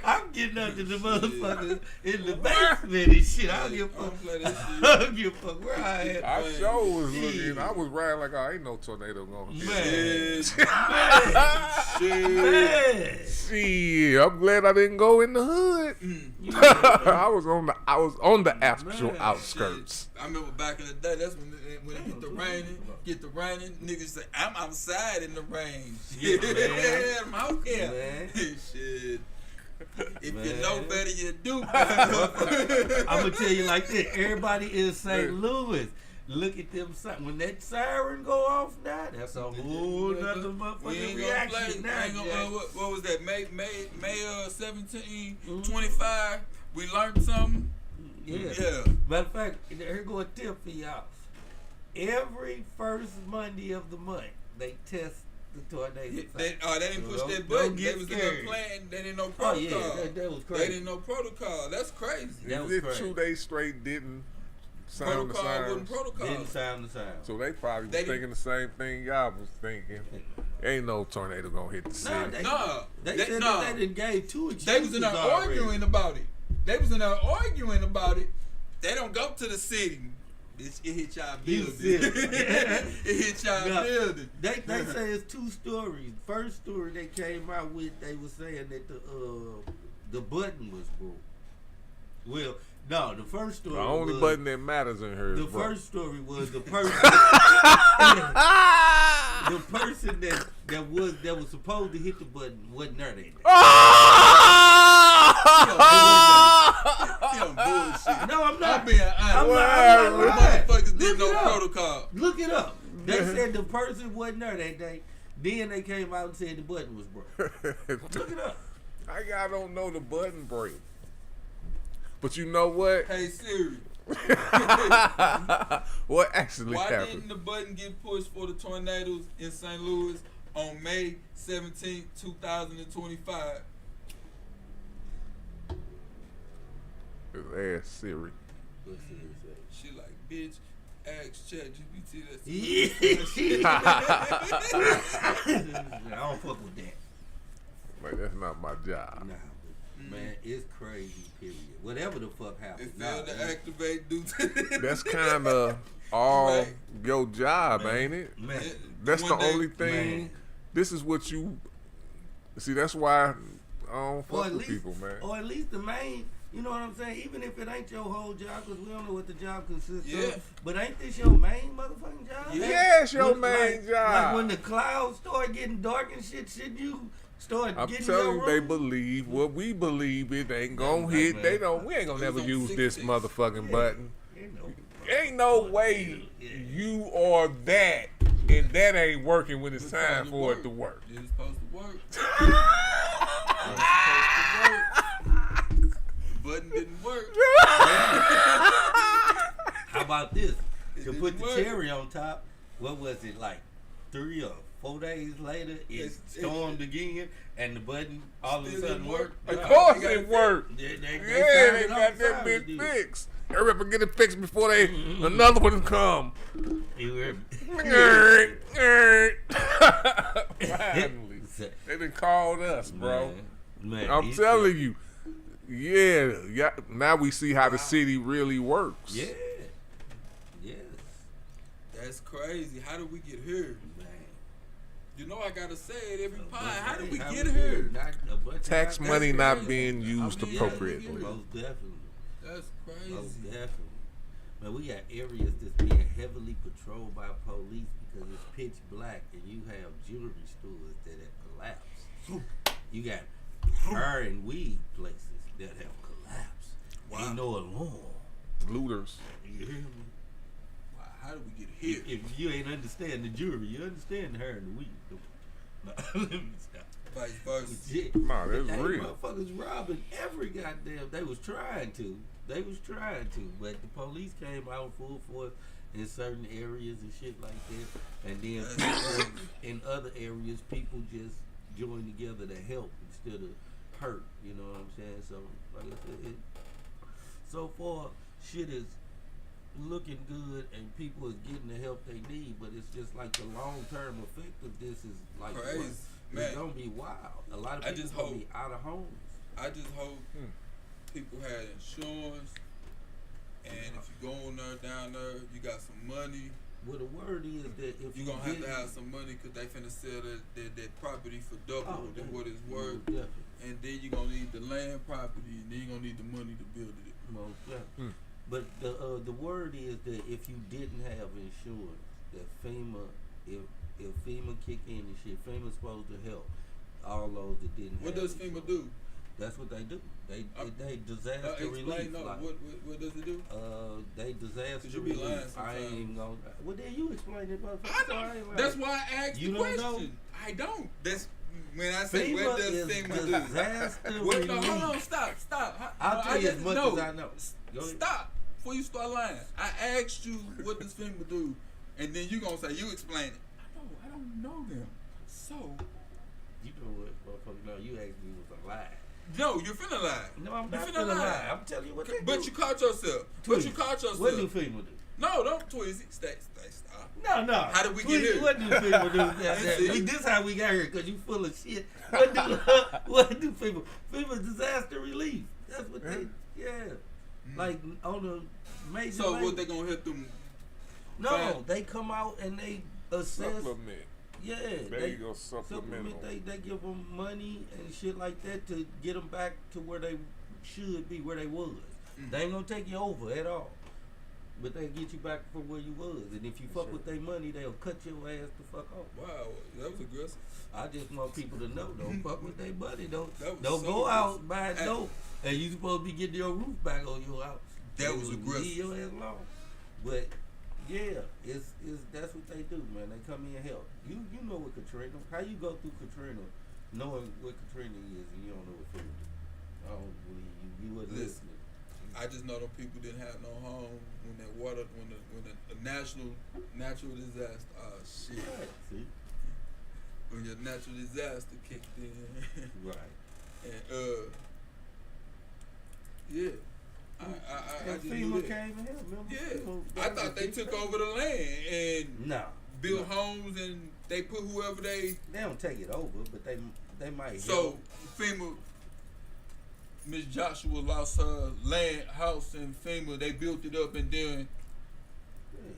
I'm getting up to the motherfucker in the basement and shit. I don't give a I don't fuck. play that shit. I don't give a fuck where I am. I sure was Shit. looking. I was riding like, oh, ain't no tornado going to Man. Shit. Man. See, I'm glad I didn't go in the hood. I was on the actual Man, outskirts. I remember back in the day, that's when it get the raining, niggas say, I'm outside in the rain. Yeah, Shit, man. I'm out here. Man. Shit. If Man. you know better, you do better. I'm gonna tell you like this: everybody in St. Louis, look at them. When that siren go off now, that's a whole nother We motherfucking ain't gonna play. reaction now. Ain't gonna, Jack. what was that? May 17, 25. We learned something. Yeah. Yeah. Matter of fact, here go a tip for y'all. Every first Monday of the month, they test the tornado. They didn't push Don't- that don't button. get They was in scared. there playing. They didn't know Oh protocol. yeah, that was They crazy. didn't know protocol. That's crazy. That was It crazy. 2 days straight didn't sound the Protocol wasn't sirens. protocol. Didn't sound the sound. So they probably They was thinking the same thing y'all was thinking. Ain't no tornado gonna hit the city. No, they, No, they they- said no. that they done gave 2 excuses They was in there already. arguing about it. They don't go to the city. It hit y'all You building. see it. It hit y'all No, building. They say it's 2 stories. First story they came out with, they were saying that the button was broke. Well, no, the first story. The only was, button that matters in her The is broke. first story was the person. the person that was supposed to hit the button wasn't there that day. Yo, bullshit. No, I'm not. I'm being honest. I'm not lying. Motherfuckers didn't know Look it up. protocol. Look it up. They said the person wasn't there that day. Then they came out and said the button was broke. Look it up. I don't know the button break. But you know what? Hey Siri, What actually why happened? didn't the button get pushed for the tornadoes in St. Louis on May 17, 2025? Ask Siri. She like, bitch, ask ChatGPT. I don't fuck with that. Like, that's not my job. Nah, but, man, it's crazy. Period. Whatever the fuck It happened. failed Nah, to activate due to That's kind of all Right. your job, ain't it? man. That's One the day- only thing. Man. This is what you see. That's why I don't Or fuck at with least, people, man. or at least the main You know what I'm saying? Even if it ain't your whole job, because we don't know what the job consists Yeah. of. But ain't this your main motherfucking job? Yeah, it's your When- main like, job. Like when the clouds start getting dark and shit, you start I'm getting telling your you, they room? believe what we believe. It ain't gonna like, hit. man, They don't. We ain't gonna it was never on use this 60s. motherfucking Yeah. button. Ain't Ain't no way you are that, and that ain't working when it's time for it to work. It's supposed to work. It's supposed to work. Button didn't work. How about this? To didn't put the work. cherry on top, what was it, like 3 or 4 days later, it stormed again, and the button all of a Still sudden didn't worked? work. Of Yeah. course They got it it worked. They Yeah, found they it on got the that side, bitch dude. fixed. Hurry up and get it fixed before they another one come. You heard Finally, they done called us, bro. Man, I'm he telling you, yeah. Now we see how the city really works. Yeah. Yes. That's crazy. How did we get here? Man. You know I gotta say it every pod. How did we How get here? Not a bunch of Tax goddamn money crazy. not being used I mean, appropriately. Most definitely. That's Most crazy. definitely. Man, we got areas that's being heavily patrolled by police because it's pitch black, and you have jewelry stores that have collapsed. You got hair and weed places that have collapsed. Wow. Ain't no alarm. Looters. You hear me? Wow, how did we get here? If you ain't understand the jewelry, you understand the hair and the weed. No, let me stop. Vice versa. Shit. Nah, that's Hey, real. motherfuckers robbing every goddamn. They was trying to, but the police came out full force in certain areas and shit like that. And then people in other areas, people just joined together to help instead of hurt. You know what I'm saying? So, like I said, so far, shit is looking good and people is getting the help they need, but it's just like the long term effect of this is like Crazy. what? Man. It's gonna be wild. A lot of I people just gonna hope- be out of homes. I just hope people had insurance, and if you go on there, down there, you got some money. Well, the word is that if You're gonna have to didn't- have some money because they finna sell that property for double Oh, than yeah. what it's Most worth. definitely. And then you're gonna need the land property, and then you're gonna need the money to build it. Most definitely. But the word is that if you didn't have insurance, that FEMA, if FEMA kick in and shit, FEMA's supposed to help all those that didn't What have does FEMA insurance. do? That's what they do. They disaster Explain, relief. no, like, what does it do? they disaster 'Cause you be lying relief. I ain't sometimes. even gonna. Well, then you explain it, motherfucker. I So ain't don't. lying. That's why I asked You the don't question. know? I don't. That's when I say, FEMA what does is FEMA do? disaster What, relief. no, hold on, stop. I'll tell you as much no, as I know. Go ahead. Stop before you start lying. I asked you what does FEMA do, and then you gonna say you explain it. I don't know them. So You know what, motherfucker? No, you asked me was a lie. no, you're finna lie. No, I'm You not finna gonna lie. lie. I'm telling you what they But do. you caught yourself. Twizzy. But you caught yourself. What do FEMA do? No, don't Twizzy. Stay. Stop. No. How did we get Twizzy, here? What do FEMA do? See? This how we got here because you full of shit. What do FEMA? FEMA disaster relief. That's what they. Yeah. Like on a major. So level. what they gonna help them? No, find- they come out and they assess. Supplement. Yeah, There you go, supplemental. They give them money and shit like that to get them back to where they should be, where they was. They ain't gonna take you over at all, but they get you back from where you was. And if you fuck with their money, they'll cut your ass the fuck off. Wow, that was aggressive. I just want people to know, don't fuck with their money. Don't That was don't so go out aggressive. buying Hey. dope, and you supposed to be getting your roof back on your house. That They was will aggressive. leave your ass alone. But yeah, it's that's what they do, man. They come in and help. You know what Katrina? How you go through Katrina, knowing what Katrina is, and you don't know what FEMA do? I don't believe you. You wasn't Listen. listening. I just know them people didn't have no home when that water, when the natural disaster. Oh shit! Right. See, When your natural disaster kicked in, right. and yeah, I And just knew FEMA that. came and helped. Remember? Yeah, FEMA I thought they took over the land and No, built homes and they put whoever they. they don't take it over, but they might. So help. FEMA, Miss Joshua lost her land house in FEMA. They built it up and then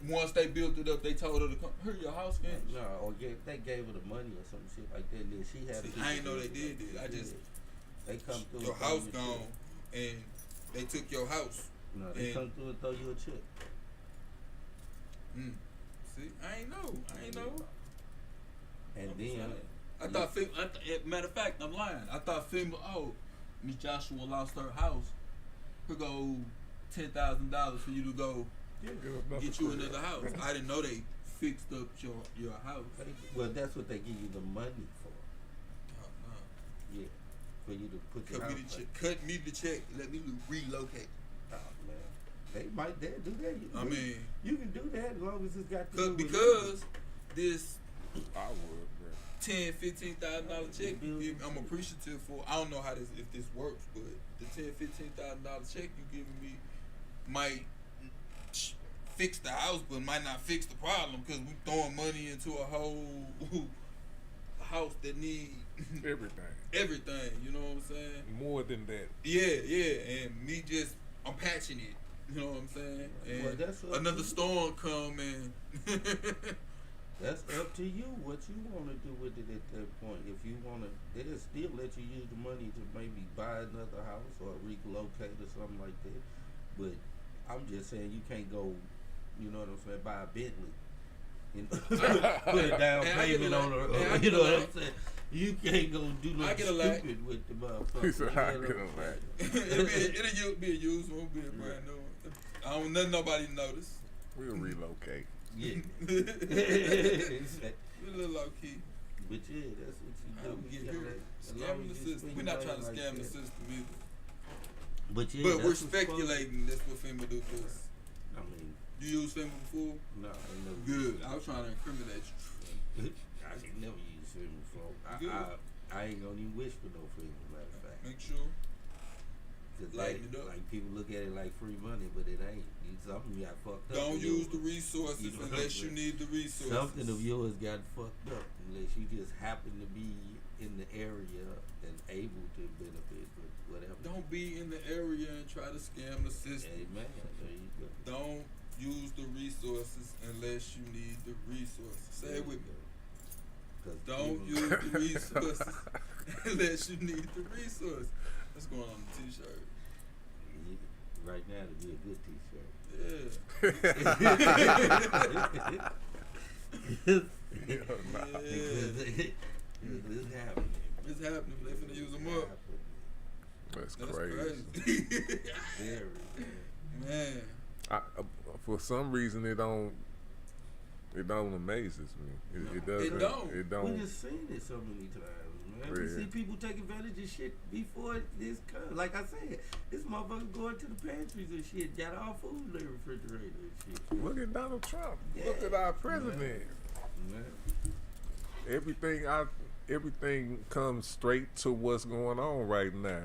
once they built it up, they told her to come. Here, your house finished. No, or they gave her the money or some shit like that. Then she had. See, people I ain't know do they it did like that. I that. just They come through. your and house do gone shit. and they took your house. No, they And- come through and throw you a check. See, I ain't know. And I'm then saying. I thought matter of fact, I'm lying. I thought FEMA. Oh, Miss Joshua lost her house. Here go $10,000 for you to go get you another house. I didn't know they fixed up your house. well, that's what they give you the money for. Oh, no. Yeah, for you to put your house back. Cut me the check. Let me relocate. Oh man, they might do that. I mean, you can do that as long as it's got to do with because this I would, bro. $10,000-$15,000 check, I'm appreciative for. I don't know if this works, but the $10,000-$15,000 check you giving me might fix the house, but might not fix the problem because we throwing money into a whole house that need everything. You know what I'm saying? More than that. Yeah, and me just I'm patching it. You know what I'm saying? And Well, that's up another to you. storm come and That's up to you what you want to do with it at that point. If you want to, they'll still let you use the money to maybe buy another house or relocate or something like that. But I'm just saying you can't go, you know what I'm saying, buy a Bentley. You know, put a down And I get payment a on lot. her. And I You get know a what I'm lot. saying? You can't go do I nothing get a lot. stupid with the He motherfucker. said, You I know get what a I'm lot. saying? it'll be a used one, be a brand new one. I don't nothing nobody notice. We'll relocate. Yeah. We a little low key. But yeah, that's what you do. I'm You getting gotta- here. as long Scamming the as you system. spend We're not your trying to money scam like the that. system either. But yeah, But that's we're what's supposed- speculating that's what FEMA do for us. I mean, You used FEMA before? no, I ain't never. Good. I was trying to incriminate you. I ain't never used film before. Good. I ain't gonna even wish for no film, matter of fact. Make sure. Cause Lighten it up. like people look at it like free money, but it ain't. Something got fucked up. Don't with use yours. the resources You know what unless I'm you saying? need the resources. Something of yours got fucked up unless you just happen to be in the area and able to benefit with whatever. Don't be in the area and try to scam the system. Amen. There you go. Don't use the resources unless you need the resources. Say it with me. 'Cause Don't people- use the resources unless you need the resources. That's going on the t-shirt. Right now, it'd be a good t-shirt. Yeah. Yeah, Because it's happening. It's happening. They finna use them up. That's That's crazy. crazy. Very. Man. For some reason, it don't amazes me. It doesn't. It don't. It We don't. just seen it so many times, man. We Yeah. see people take advantage of shit before this comes. Like I said, this motherfucker going to the pantries and shit, got all food in their refrigerator and shit. Look at Donald Trump. Yeah. Look at our president. Man. Everything comes straight to what's going on right now.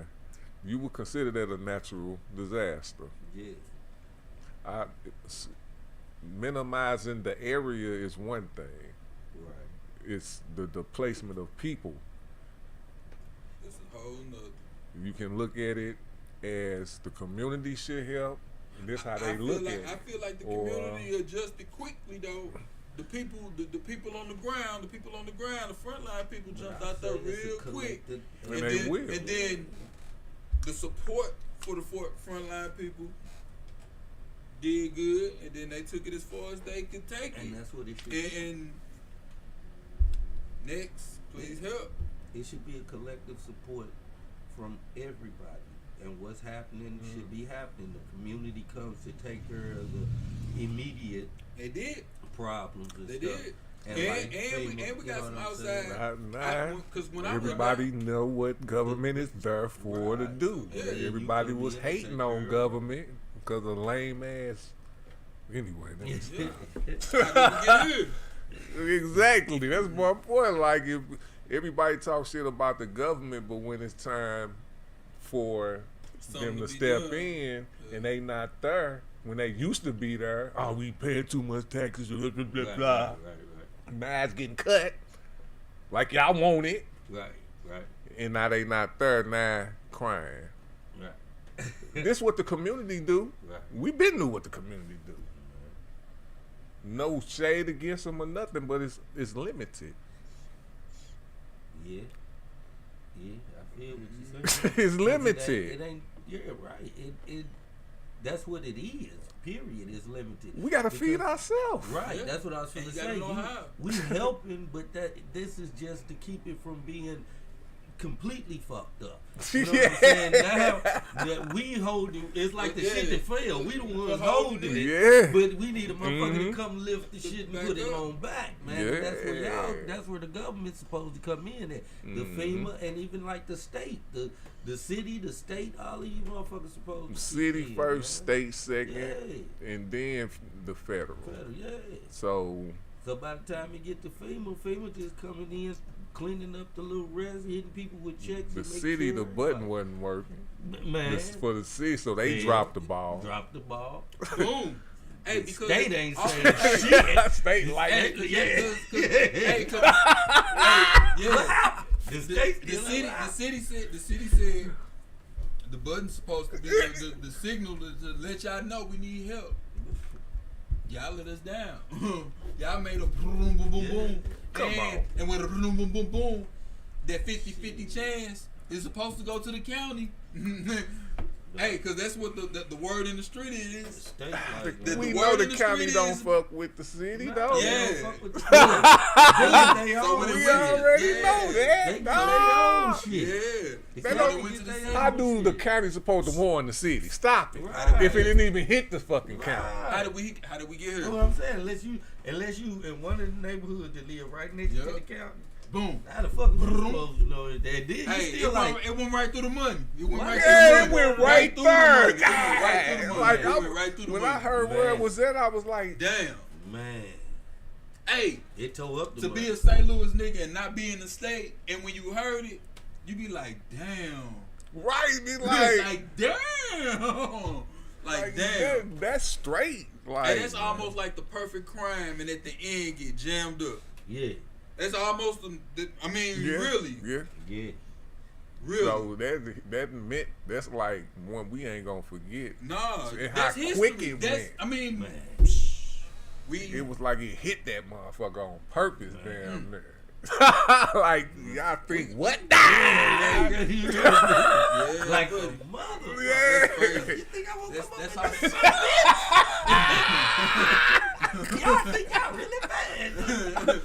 You would consider that a natural disaster. Yes. Minimizing the area is one thing. Right. It's the placement of people. It's a whole nother. You can look at it as the community should help, and this how they look at it. I feel like the Or- community adjusted quickly though. The people on the ground, the frontline people jumped out there real quick. And they will. And then the support for the frontline people did good, and then they took it as far as they could take And it. that's what it should be. And next, please help. It should be a collective support from everybody. And what's happening should be happening. The community comes to take care of the immediate They did. problems and They stuff. did. And And like we FEMA, got you know some what I'm saying? outside. Because when Everybody know what government is there for to Right. do. Yeah. Everybody You was can be hating innocent, on girl. government because of lame ass. Anyway, let me stop. I didn't get in. Exactly. That's my point. Like, if everybody talk shit about the government, but when it's time for Something them to be step done. in Yeah. and they not there, when they used to be there, oh, we paying too much taxes, blah, blah, blah, Right, blah. right, Now it's getting cut. Like y'all want it. right, right, And now they not there, now crying. right. This what the community do. Right. We been knew what the community do. No shade against them or nothing, but it's limited. Yeah. Yeah, I feel what you're saying. It's limited. It ain't Yeah, right. That's what it is. Period. Is limited. We gotta feed ourselves. Right. Yeah. That's what I was And going to you gotta say. know how. We helping, but this is just to keep it from being completely fucked up. You know what I'm saying? Now that we holding, it's like the shit that failed. We the ones holding it. Yeah. But we need a motherfucker to come lift the shit and Back put it up. on back, man. Yeah. That's where the government's supposed to come in at. The FEMA and even like the state, the city, the state, all of you motherfuckers supposed to City kick in, first, man. state second, Yeah. and then the federal. Yeah. So So by the time you get to FEMA just coming in, cleaning up the little res, hitting people with checks. the and make city, sure the everybody- button wasn't working. Man, This is for the city, so they Yeah. dropped the ball. drop the ball. Boom. Hey, because State ain't all- saying shit. State like Hey, Yeah. hey, yeah. The state The still alive. city said the button's supposed to be the signal to let y'all know we need help. Y'all let us down. Y'all made a boom, boom, boom, boom. Come on. And with a boom, boom, boom, boom, that 50-50 chance is supposed to go to the county. Hey, because that's what the word in the street is. State like, The We word know the in the county street don't is- fuck with the city, though. Yeah. They don't fuck with the state. So when it We went- already yeah. know that. They do their dog. own shit. Yeah. They So don't- they went to the city. How do the county supposed to warn the city? Stop it. Right. If it didn't even hit the fucking county. How did we get That's here? what I'm saying. Unless you in one of the neighborhoods that live right next to Yeah. the county. Boom. How the fuck was you supposed to know that? Then you Hey, still like, it went right through the money. It went right Yeah, through the it money. went right through the money. there. It went right through the money. Like, It went right through the when money. I heard where it Man. was at, I was like, Damn. man, Hey, it tore up the to money. be a St. Louis nigga and not be in the state, and when you heard it, you be like, damn. right, be Like, like, damn. Like, damn. that's straight. Like, And that's almost like the perfect crime, and at the end get jammed up. Yeah, That's almost, really. yeah. Really. So that meant that's like one we ain't gonna forget. Nah, And that's how history. quick it That's, went. I mean, Man. It was like it hit that motherfucker on purpose, damn near. Like y'all think what? Yeah. Like but a mother. Yeah. You think I will That's come that's up how. Y'all think y'all really bad?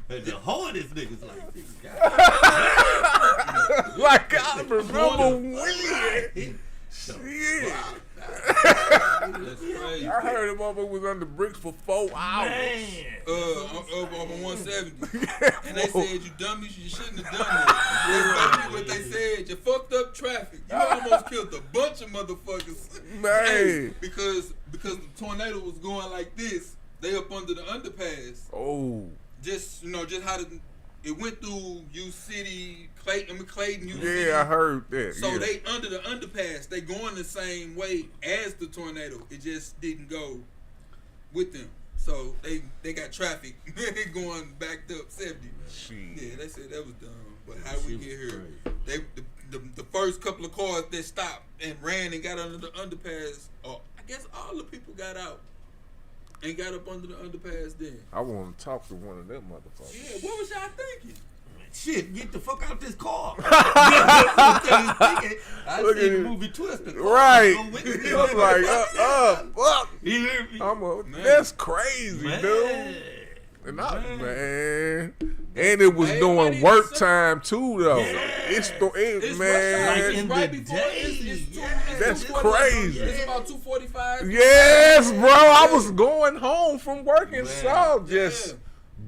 The hardest niggas like this guy. Like I remember when. Shit. That's crazy. I heard the motherfucker was under bricks for 4 hours. Man. Up on 170. And they said, you dummies, you shouldn't have done that. That's basically what they said. You fucked up traffic. You almost killed a bunch of motherfuckers. Man. Hey, because the tornado was going like this, they up under the underpass. Oh. Just how it went through U City, Clayton, U City. Yeah, I heard that. So yeah. they under the underpass, they going the same way as the tornado. It just didn't go with them. So they got traffic going backed up 70. Shit. Yeah, they said that was dumb. But how did we Shit get was here? crazy. The first couple of cars that stopped and ran and got under the underpass, I guess all the people got out and got up under the underpass then. I want to talk to one of them motherfuckers. Yeah, what was y'all thinking? Shit, get the fuck out this car. I Look seen at the it. movie Twister. Right. I'm with I'm you. like, up. You hear me? That's crazy, Man. dude. And Man. man. And it was Everybody doing work is- time too, though. Yeah. It's It's man. Like It's in right the before day. it's That's 2:40. crazy. It's about 2:45. Yes, bro. I was going home from work and Man. saw just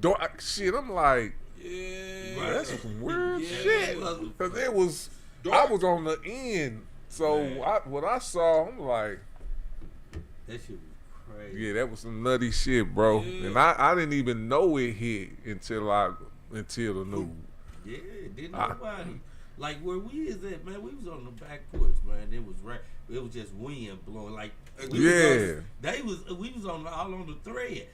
Yeah. shit. I'm like, Yeah. that's some weird Yeah. shit. Cause it was, I was on the end. So Man. what I saw, I'm like, That shit was crazy. yeah, that was some nutty shit, bro. Yeah. And I didn't even know it hit until the news. Yeah, didn't nobody. Like where we is at, man, we was on the back porch, man. It was it was just wind blowing. Like Yeah. we was all on the thread.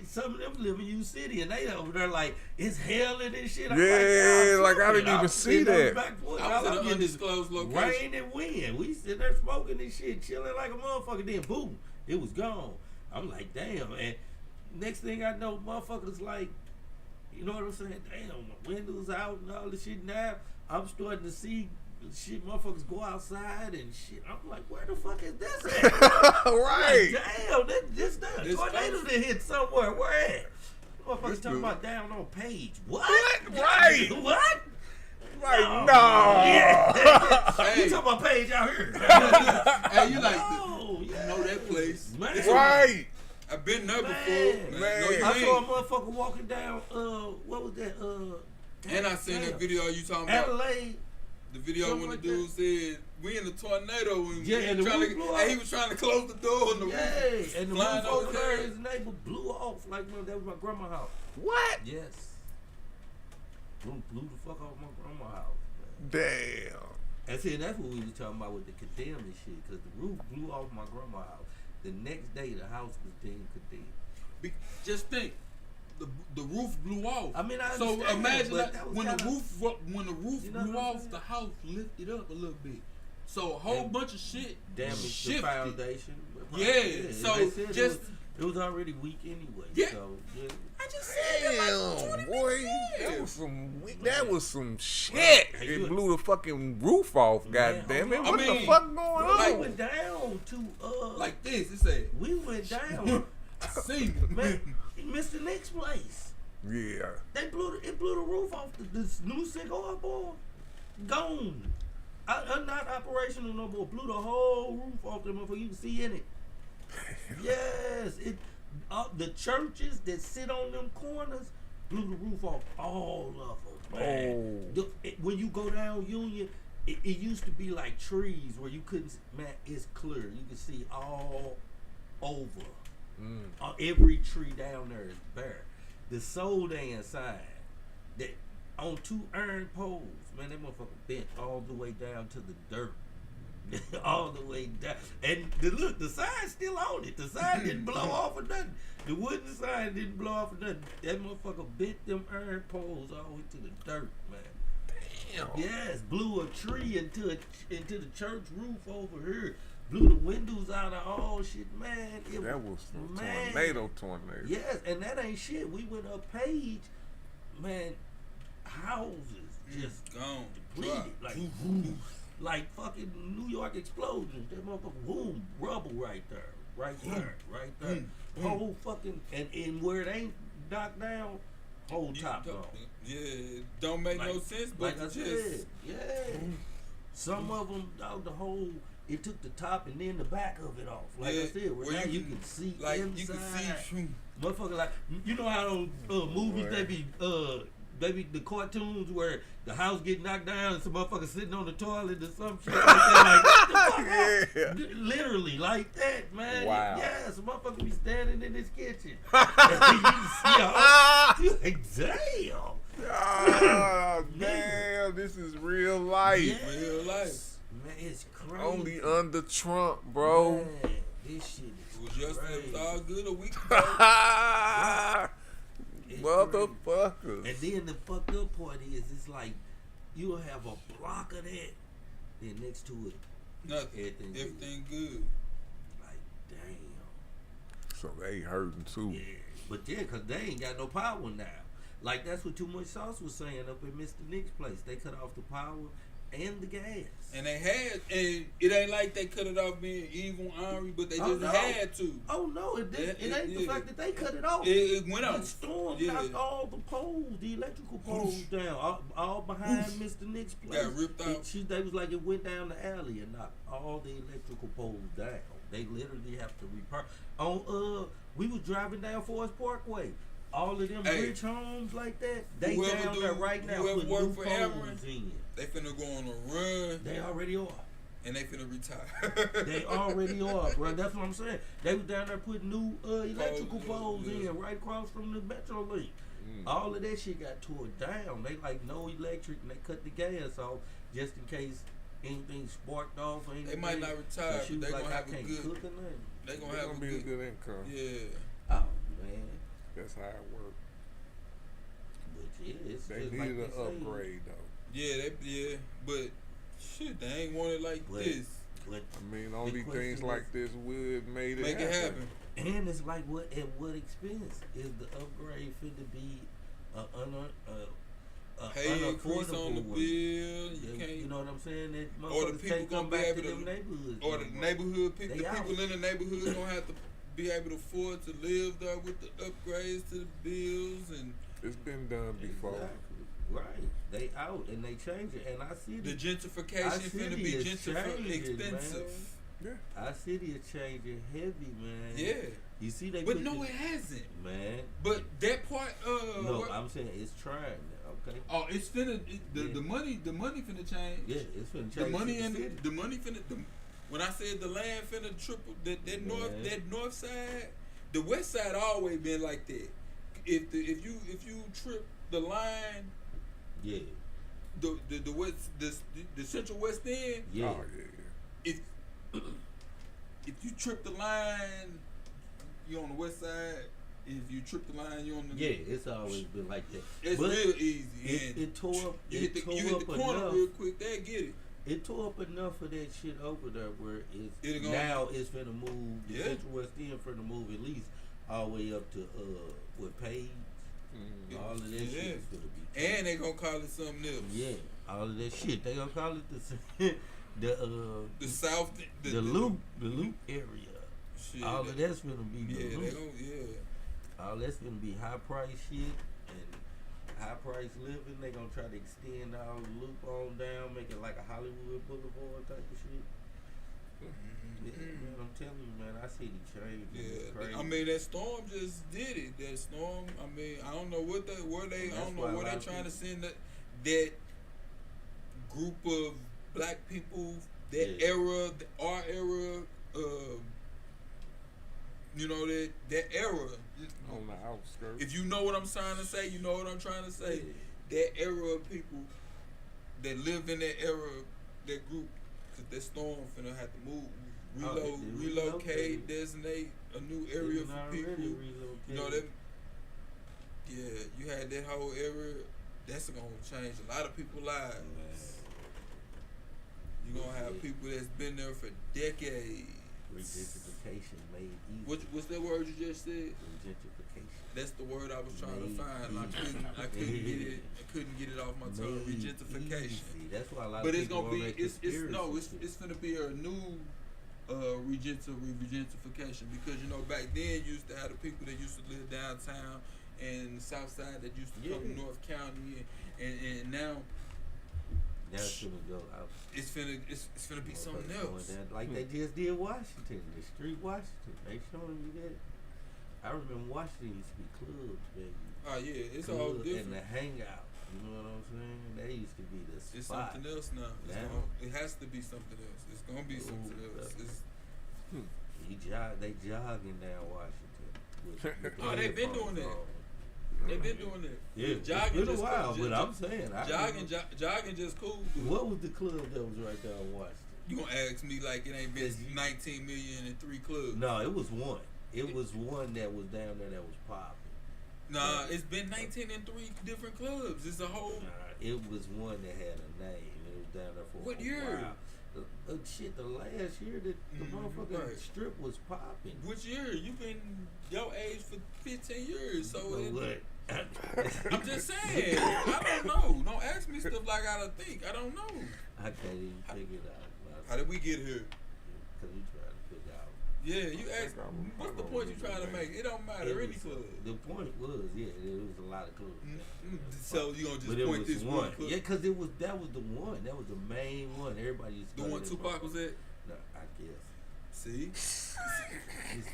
Some of them live in U City and they over there like it's hell in this shit. I'm Yeah, like I didn't even see that. I was in an undisclosed location. Rain and wind. We sit there smoking this shit, chilling like a motherfucker. Then boom, it was gone. I'm like, damn. And next thing I know, motherfuckers like, you know what I'm saying? Damn, my windows out and all this shit. Now I'm starting to see shit, motherfuckers go outside and shit. I'm like, where the fuck is this at? Right. Like, damn, this tornado that hit somewhere. Where at? Motherfuckers This talking dude- about down on page. What? Right. What? Like, No. no. Yeah. Hey. You talking about page out here? Hey, you like No, you yeah. know that place? Man. Right. I've been there before. Man. No, you I saw a ain't. motherfucker walking down. What was that? And I seen that damn. video you talking about. Adelaide. The video Something when the like dude said we in the tornado and Yeah, and the trying roof to, blew and off. he was trying to close the door and the Yeah, roof and the flying roof over over there, there. his neighbor blew off like man, that was my grandma's house. What? Yes. Roof blew the fuck off my grandma's house. Man. Damn. And see, that's what we was talking about with the condemning shit, because the roof blew off my grandma's house. The next day, the house was deemed condemned. Just think, the roof blew off. I mean, I so understand, imagine but that that was when kinda- when the roof You know blew what I'm off, saying? the house lifted up a little bit. So a whole And bunch of shit Damaged the shifted. foundation. Yeah, so they said just- it was already weak anyway. Yeah. So, yeah. I just said that like 20 Damn, boy, minutes. that was some shit. Hey, It you- blew the fucking roof off. Man, God damn it! I What the mean, fuck going Bro, we on? went down to Like this, it said. we went down, I see. man. Mr. Nick's place. Yeah. It blew the roof off this new cigar boy. Gone. Not operational no more. Blew the whole roof off the motherfucker. You can see in it. Yes, the churches that sit on them corners blew the roof off all of them. Man. When you go down Union, it used to be like trees where you couldn't. Man, it's clear. You can see all over. Every tree down there is bare. The Sodan sign that on 2 iron poles, man, that motherfucker bent all the way down to the dirt. All the way down. And the sign's still on it. The sign didn't blow off or nothing. The wooden sign didn't blow off or nothing. That motherfucker bent them iron poles all the way to the dirt, man. Damn. Yes, blew a tree into the church roof over here. Blew the windows out of all shit, man. That was some man. tornado. Yes, and that ain't shit. We went up page, man. Houses just Gone. depleted, Drop. like fucking New York explosions. That motherfucker, boom, rubble right there, right there. Whole fucking and where it ain't knocked down, whole top off. Yeah, it don't make no sense, but Like I it said, just yeah. Some of them, dog, the whole. It took the top and then the back of it off. Like I said, where now you can see like inside. you can see. Motherfucker, like you know how those movies they be the cartoons where the house get knocked down and some motherfucker sitting on the toilet or some shit like that. Like what the fuck? Yeah. Literally like that, man. Wow. Yeah, some motherfucker be standing in his kitchen. And you see all, you like, damn. Oh, damn, this is real life. Yes. Real life. Man, it's crazy. Only under Trump, bro. Man, this shit is It was yesterday. It was all good a week ago. It's Motherfuckers. And then the fucked up part is, it's like you'll have a block of that, then next to it, Nothing. Everything Everything good. like damn. So they hurting too. Yeah, but yeah, cause they ain't got no power now. Like that's what Too Much Sauce was saying up at Mr. Nick's place. They cut off the power and the gas. And they had, and it ain't like they cut it off being evil, angry, but they Oh, just no. had to. Oh no, it didn't. It ain't the Yeah. fact that they cut it off. It went The off. storm Yeah. knocked all the poles, the electrical poles down, all behind Mr. Nick's place. Got ripped out. They was like it went down the alley and knocked all the electrical poles down. They literally have to repair. On we was driving down Forest Parkway. All of them Hey, rich homes like that, they whoever down do- there right now whoever putting work new for poles Everett, in. They finna go on a run, They already are. and they finna retire. They already are, bro. That's what I'm saying. They was down there putting new electrical poles yeah. in right across from the Metro Link. All of that shit got tore down. They like no electric, and they cut the gas off just in case anything sparked off. Or anything. They might not retire, So she but was they like, gonna I have a can't good. cook or nothing. They It's gonna gonna have be a a good. good income. Yeah. Oh man, That's how it works. but yeah, it's They just needed like an they say. upgrade though. Yeah, but shit, they ain't want it like But- this. But I mean, only question things is- like this would made it Make it happen. and it's like what at what expense is the upgrade fit to be pay increase on the unaffordable bill. You can't. You know what I'm saying? That Or the motherfuckers people can't gonna come be back able to them to, neighborhoods. or no the more. neighborhood people, They the people in the neighborhood gonna have to be able to afford to live there with the upgrades to the bills and It's been done before. Exactly. Right. They out and they change it. And I see the Our gentrification finna city be is changing, expensive. Yeah. Our city is changing heavy, man. Yeah, You see, they but put no, the- it hasn't. man. But that part, No, what- I'm saying it's trying now. Okay. oh, it's finna Yeah. the money finna change. Yeah, it's finna change. The money the and city. the money finna. When I said the land finna triple, that north side, the west side always been like that. If you trip the line, Yeah. the west the central west end, Yeah. Oh yeah. if if you trip the line, you on the west side. If you trip the line, you on the Yeah, it's always been like that. It's But real easy. And it tore up. you It hit the, tore you hit up the corner enough. real quick. They get it. It tore up enough of that shit over there where It'll it's go- now it's finna move. The Yeah. Central West End finna move at least all the way up to with Page. All of that Yeah. shit is finna be. And they gonna call it something else. Yeah, all of that shit. They gonna call it The south, the loop area. Shit, All of that's gonna be yeah, the they loop. gonna, yeah. All that's gonna be high price shit and high price living. They gonna try to extend all the loop on down, make it like a Hollywood Boulevard type of shit. Yeah, man, I'm telling you, man, I see the change. It's crazy. Yeah, I mean that storm just did it. That storm. I mean, I don't know what they, where they, And I that's don't know why a where lot they of trying to people- send that group of black people, that Yeah. era, our era, you know that era. On the outskirts. If you know what I'm trying to say, you know what I'm trying to say. That era of people that live in that era, that group, because that storm finna have to move, they relocate, relocated. designate a new They area done for already people. relocated. You know that. Yeah, you had that whole area. That's gonna change a lot of people's lives. You're gonna have people that's been there for decades. Regentrification made easy. What's that word you just said? Regentrification. That's the word I was trying to Made find. And I couldn't get it off my tongue. Made Regentification. easy. That's why a lot But of it's people gonna be on that it's conspiracy shit. gonna be a new regentification, because you know back then you used to have the people that used to live downtown and the south side that used to come Yeah. to North County and now Now it's gonna go out. it's finna be something Motherfuckers going else. down, like they just did Washington, the street Washington. They showing me that. I remember Washington used to be clubs, baby. Oh yeah, it's Club all and different. the hangout. You know what I'm saying? They used to be the It's spot. something else now. It has to be something else. It's gonna be something else. It's, They jogging down Washington. With Oh, they been doing that. They've been doing that. Yeah, jogging it's been a just while, cool. but I'm saying, Jogging just cool. What was the club that was right there on Washington? You gonna ask me like it ain't been Cause you- 19 million in 3 clubs? No, it was one. It was one that was down there that was popping. Nah, it's been 19 in 3 different clubs. It's a whole. It was one that had a name. It was down there for What a year? while. Shit, the last year that the motherfucking right. strip was popping. Which year? You've been your age for 15 years, so What? I'm just saying. I don't know. Don't ask me stuff like I don't think. I don't know. I can't even figure it out. How did we get here? Because we trying to figure out. Yeah, you asked. What's the point you trying to make? It don't matter. Any club. The point was, yeah, there was a lot of clubs. So you gonna But just it point was this one. one club? Yeah, because that was the one. That was the main one. Everybody used to The go one to that Tupac was motherfucker. at. No, I guess. See, This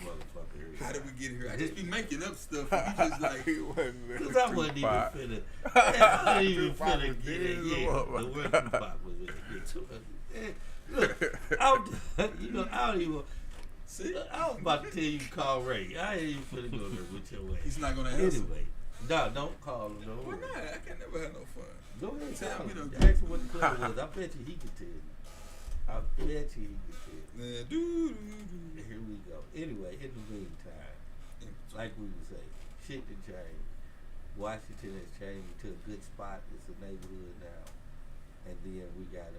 motherfucker. how did we get here? I just be making up stuff. And you just like. He wasn't there. Because I wasn't even Tupac. finna. I wasn't even Tupac finna was get dead it. as a Yeah, the motherfucker. one Tupac was in it. Yeah, Tupac. Look, you know, I don't even. See, I was about to tell you to call Ray. I ain't even finna go there with your ass. he's not gonna answer. Anyway, no, don't call him. No. Why not? I can never have no fun. Go ahead, Tell tell me him. though. Ask him what the club was. I bet you he could tell you. I bet you he could tell you. Man, Here we go. Anyway, in the meantime, like we would say, shit done changed. Washington has changed to a good spot. It's a neighborhood now. And then we got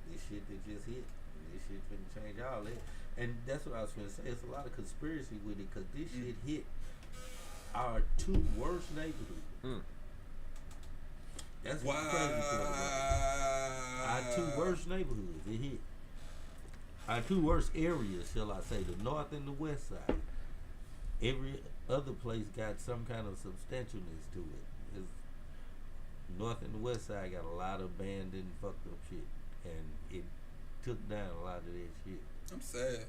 this shit that just hit. And this shit finna change all that. And that's what I was finna say. It's a lot of conspiracy with it because this shit hit our 2 worst neighborhoods. That's Wow. the crazy part about it. Our two worst neighborhoods, it hit. Our two worst areas, shall I say, the north and the west side. Every other place got some kind of substantialness to it. It's, north and the west side got a lot of abandoned, fucked up shit, and it took down a lot of that shit. I'm sad.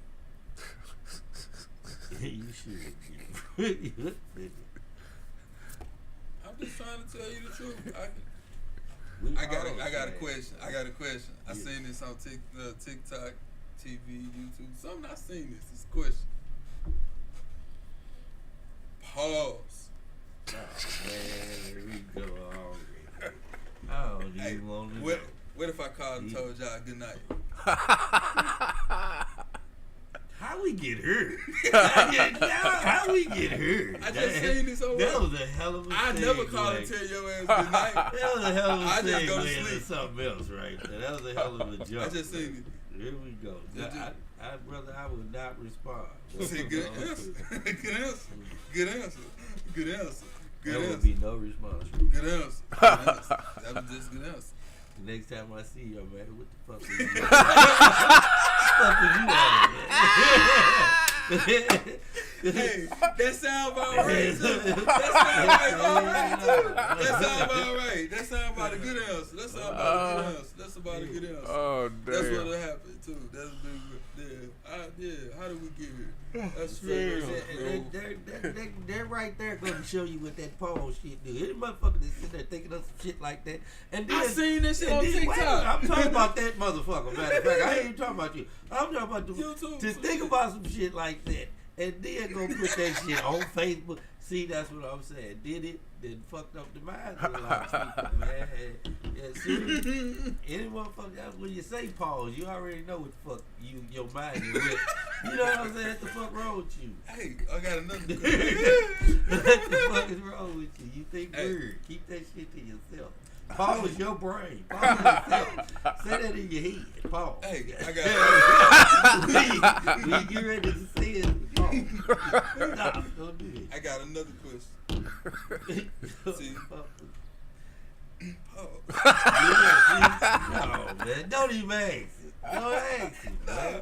You should. I'm just trying to tell you the truth. We I got all a sad. question. I got a question. I Yeah. seen this on TikTok, TV, YouTube. Something I seen this. This question. Pause. Oh, man, here we go already. I don't Hey, even want to what, know. what if I called and told y'all good night? How we get hurt? How we get hurt? I just seen this over. That was a hell of a I thing, never call like, and tell your ass good night. That was a hell of a I just thing, go to man. sleep. That's something else right there. That was a hell of a joke. I just seen it. Here we go. Brother, I would not respond. See, good answer. Good answer. Good answer. Good answer. Good There would answer. be no response. Good answer. Good answer. That was just good answer. The next time I see you, man, what the fuck are you doing? What the fuck are you on? Hey, that sound about right too. That sound right too. That sound about right. That sound about a good answer. That sound about a good answer. That's about a good answer. Oh, damn. That's what happened too. That's been yeah. How did we get here? That's true. They're right there going to show you what that pole shit do. Any motherfucker that's sitting there thinking of some shit like that. And then, I seen that shit and on then- TikTok. wait, I'm talking about that motherfucker. Matter of fact, I ain't even talking about you. I'm talking about You too. to think about some shit like that. And then go put that shit on Facebook. See, that's what I'm saying. Did it? Then fucked up the minds of a lot of people, man. Yeah, see, any motherfucker, that's when you say pause, you already know what the fuck your mind is with. You know what I'm saying? What the fuck wrong with you? Hey, I got another. What the fuck is wrong with you? You think Hey. weird. Keep that shit to yourself. Pause your brain. Pause yourself. Say that in your head. Pause. Hey, I got. When you get ready to say it, pause. Stop. Don't do it. I got another question. See. Pause. No, man. Don't even ask it. Don't ask it, man.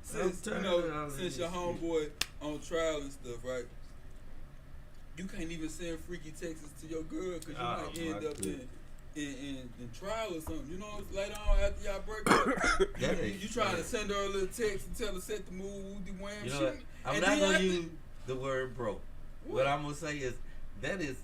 Since I'm you turning know, around since this your shit. homeboy on trial and stuff, right? You can't even send freaky texts to your girl because you Oh, might end my up goodness. in trial or something. You know, later on after y'all break up, That ain't- you trying to send her a little text and tell her set the mood, woody wham, You know shit. what? I'm And not then gonna after- use the word broke. What I'm gonna say is that is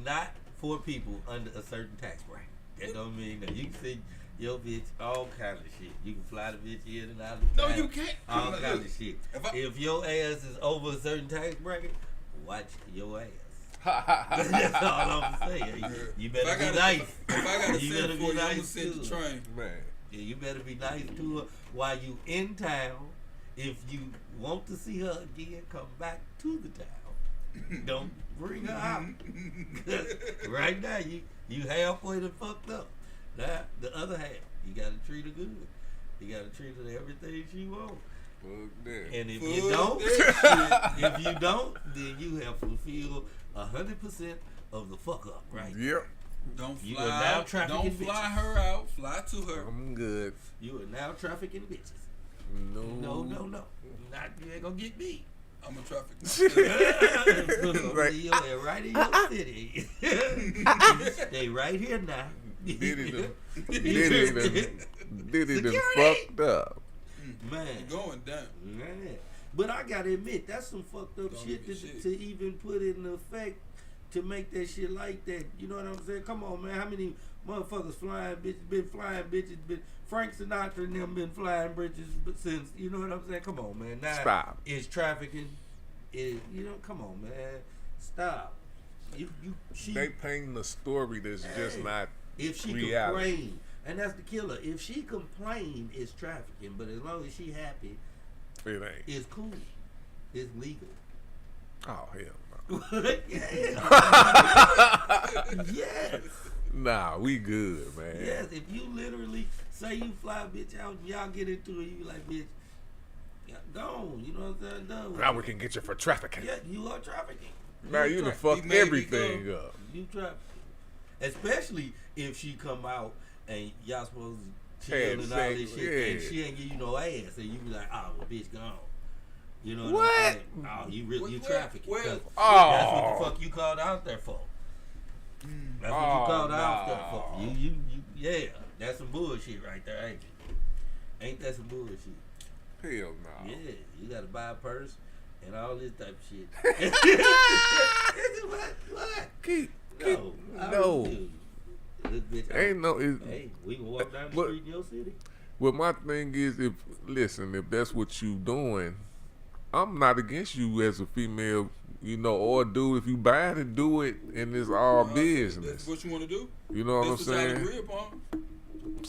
not for people under a certain tax bracket. That don't mean that you can send your bitch all kind of shit. You can fly the bitch in and out of No, town, you can't. all Look, kind of shit. If your ass is over a certain tax bracket, watch your ass. That's all I'm saying. You If I better be gotta- nice. If I gotta You send better for be you, I'm gonna nice send the too. train. Man. Yeah, you better be nice to her while you in town. If you want to see her again, come back to the town. Don't bring her out. Right now, you halfway to fucked up. Now, the other half, you gotta treat her good. You gotta treat her to everything she wants. Fuck that. And if Fuck you don't, that if you don't, then you have fulfilled 100% of the fuck up, right? Yep. Don't You fly. are now trafficking Don't fly bitches. her out. Fly to her. I'm good. You are now trafficking bitches. No. No. You ain't gonna get me. I'm a traffic. Right. Right in your city. Stay right here now. Diddy done Security. fucked up. Man. Going down. Man. But I gotta admit, that's some fucked up Don't shit give to, a shit. to even put in effect to make that shit like that. You know what I'm saying? Come on, man. How many motherfuckers been flying bitches, Frank Sinatra and them been flying bitches since, you know what I'm saying? Come on, man. Now, Stop. It's trafficking. Come on, man. Stop. She, They painting a story that's just not if she reality. complain, and that's the killer. If she complain, it's trafficking. But as long as she happy, It ain't. it's cool. It's legal. Oh hell Yes. Yes. no. Nah, we good, man. Yes. If you literally say you fly a bitch out and y'all get into it, you like, bitch, gone. You know what I'm saying? Done with Now it. we can get you for trafficking. Yeah, you are trafficking. Now you done tra- fucked made me everything go. up. You trafficking. Especially if she come out and y'all supposed to Yeah, chill and all this exactly, shit, and yeah. she ain't give you no ass, and you be like, oh, well, bitch, gone. You know what, What? I'm saying? Oh, you trafficking. well, 'cause oh. that's what the fuck you called out there for. That's what you called out there for. You, yeah, that's some bullshit right there, ain't it? Ain't that some bullshit? Hell no. Yeah, you gotta buy a purse and all this type of shit. what? No. This bitch, Ain't no. hey, we can walk down the street in your city. Well, my thing is, if that's what you doing, I'm not against you as a female, or a dude. If you buy it and do it, and it's all business. That's what you want to do. You know what I'm That's what y'all saying? agree upon.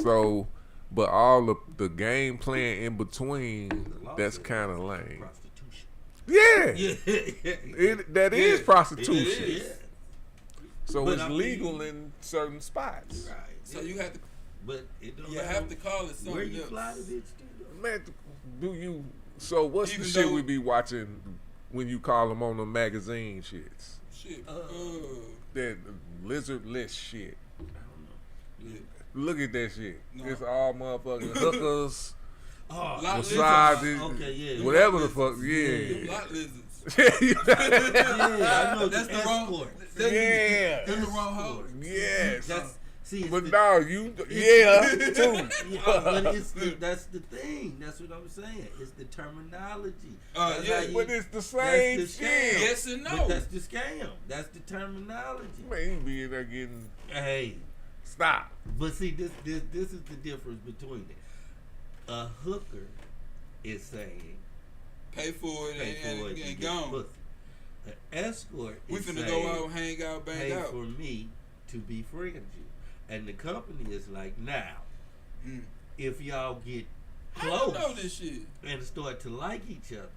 So, but all of the game plan in between, that's kind of lame. Prostitution. Yeah, that is prostitution. It is. Yeah. So But it's I mean- legal in certain spots. Right. So you have to. But it don't You matter have to call it something where you else. fly the bitch to. Man, do you? So what's Even the shit though- we be watching when you call them on the magazine shits? Shit. That lizardless shit. I don't know. Yeah. Look at that shit. No. It's all motherfucking hookers, Oh, Lot massages, okay, yeah. whatever the fuck. Them Yeah. lot lizards. yeah, I know. That's the wrong. escort. Yeah. That's the wrong hoe. Yes. That's see. It's But the, no, you too. Yeah, but that's the thing. That's what I'm saying. It's the terminology. That's yeah, how you- But it's the that's same the shit. scam. Yes and But no. that's the scam. That's the terminology. Man, you be in there getting Hey, stop. but see, this is the difference between it. A hooker is saying Pay for it pay for it and and gone. pussy. An escort We is finna saying go out, hang out, bang pay out. for me to befriend you, and the company is like, now, if y'all get I don't know close this shit. and start to like each other,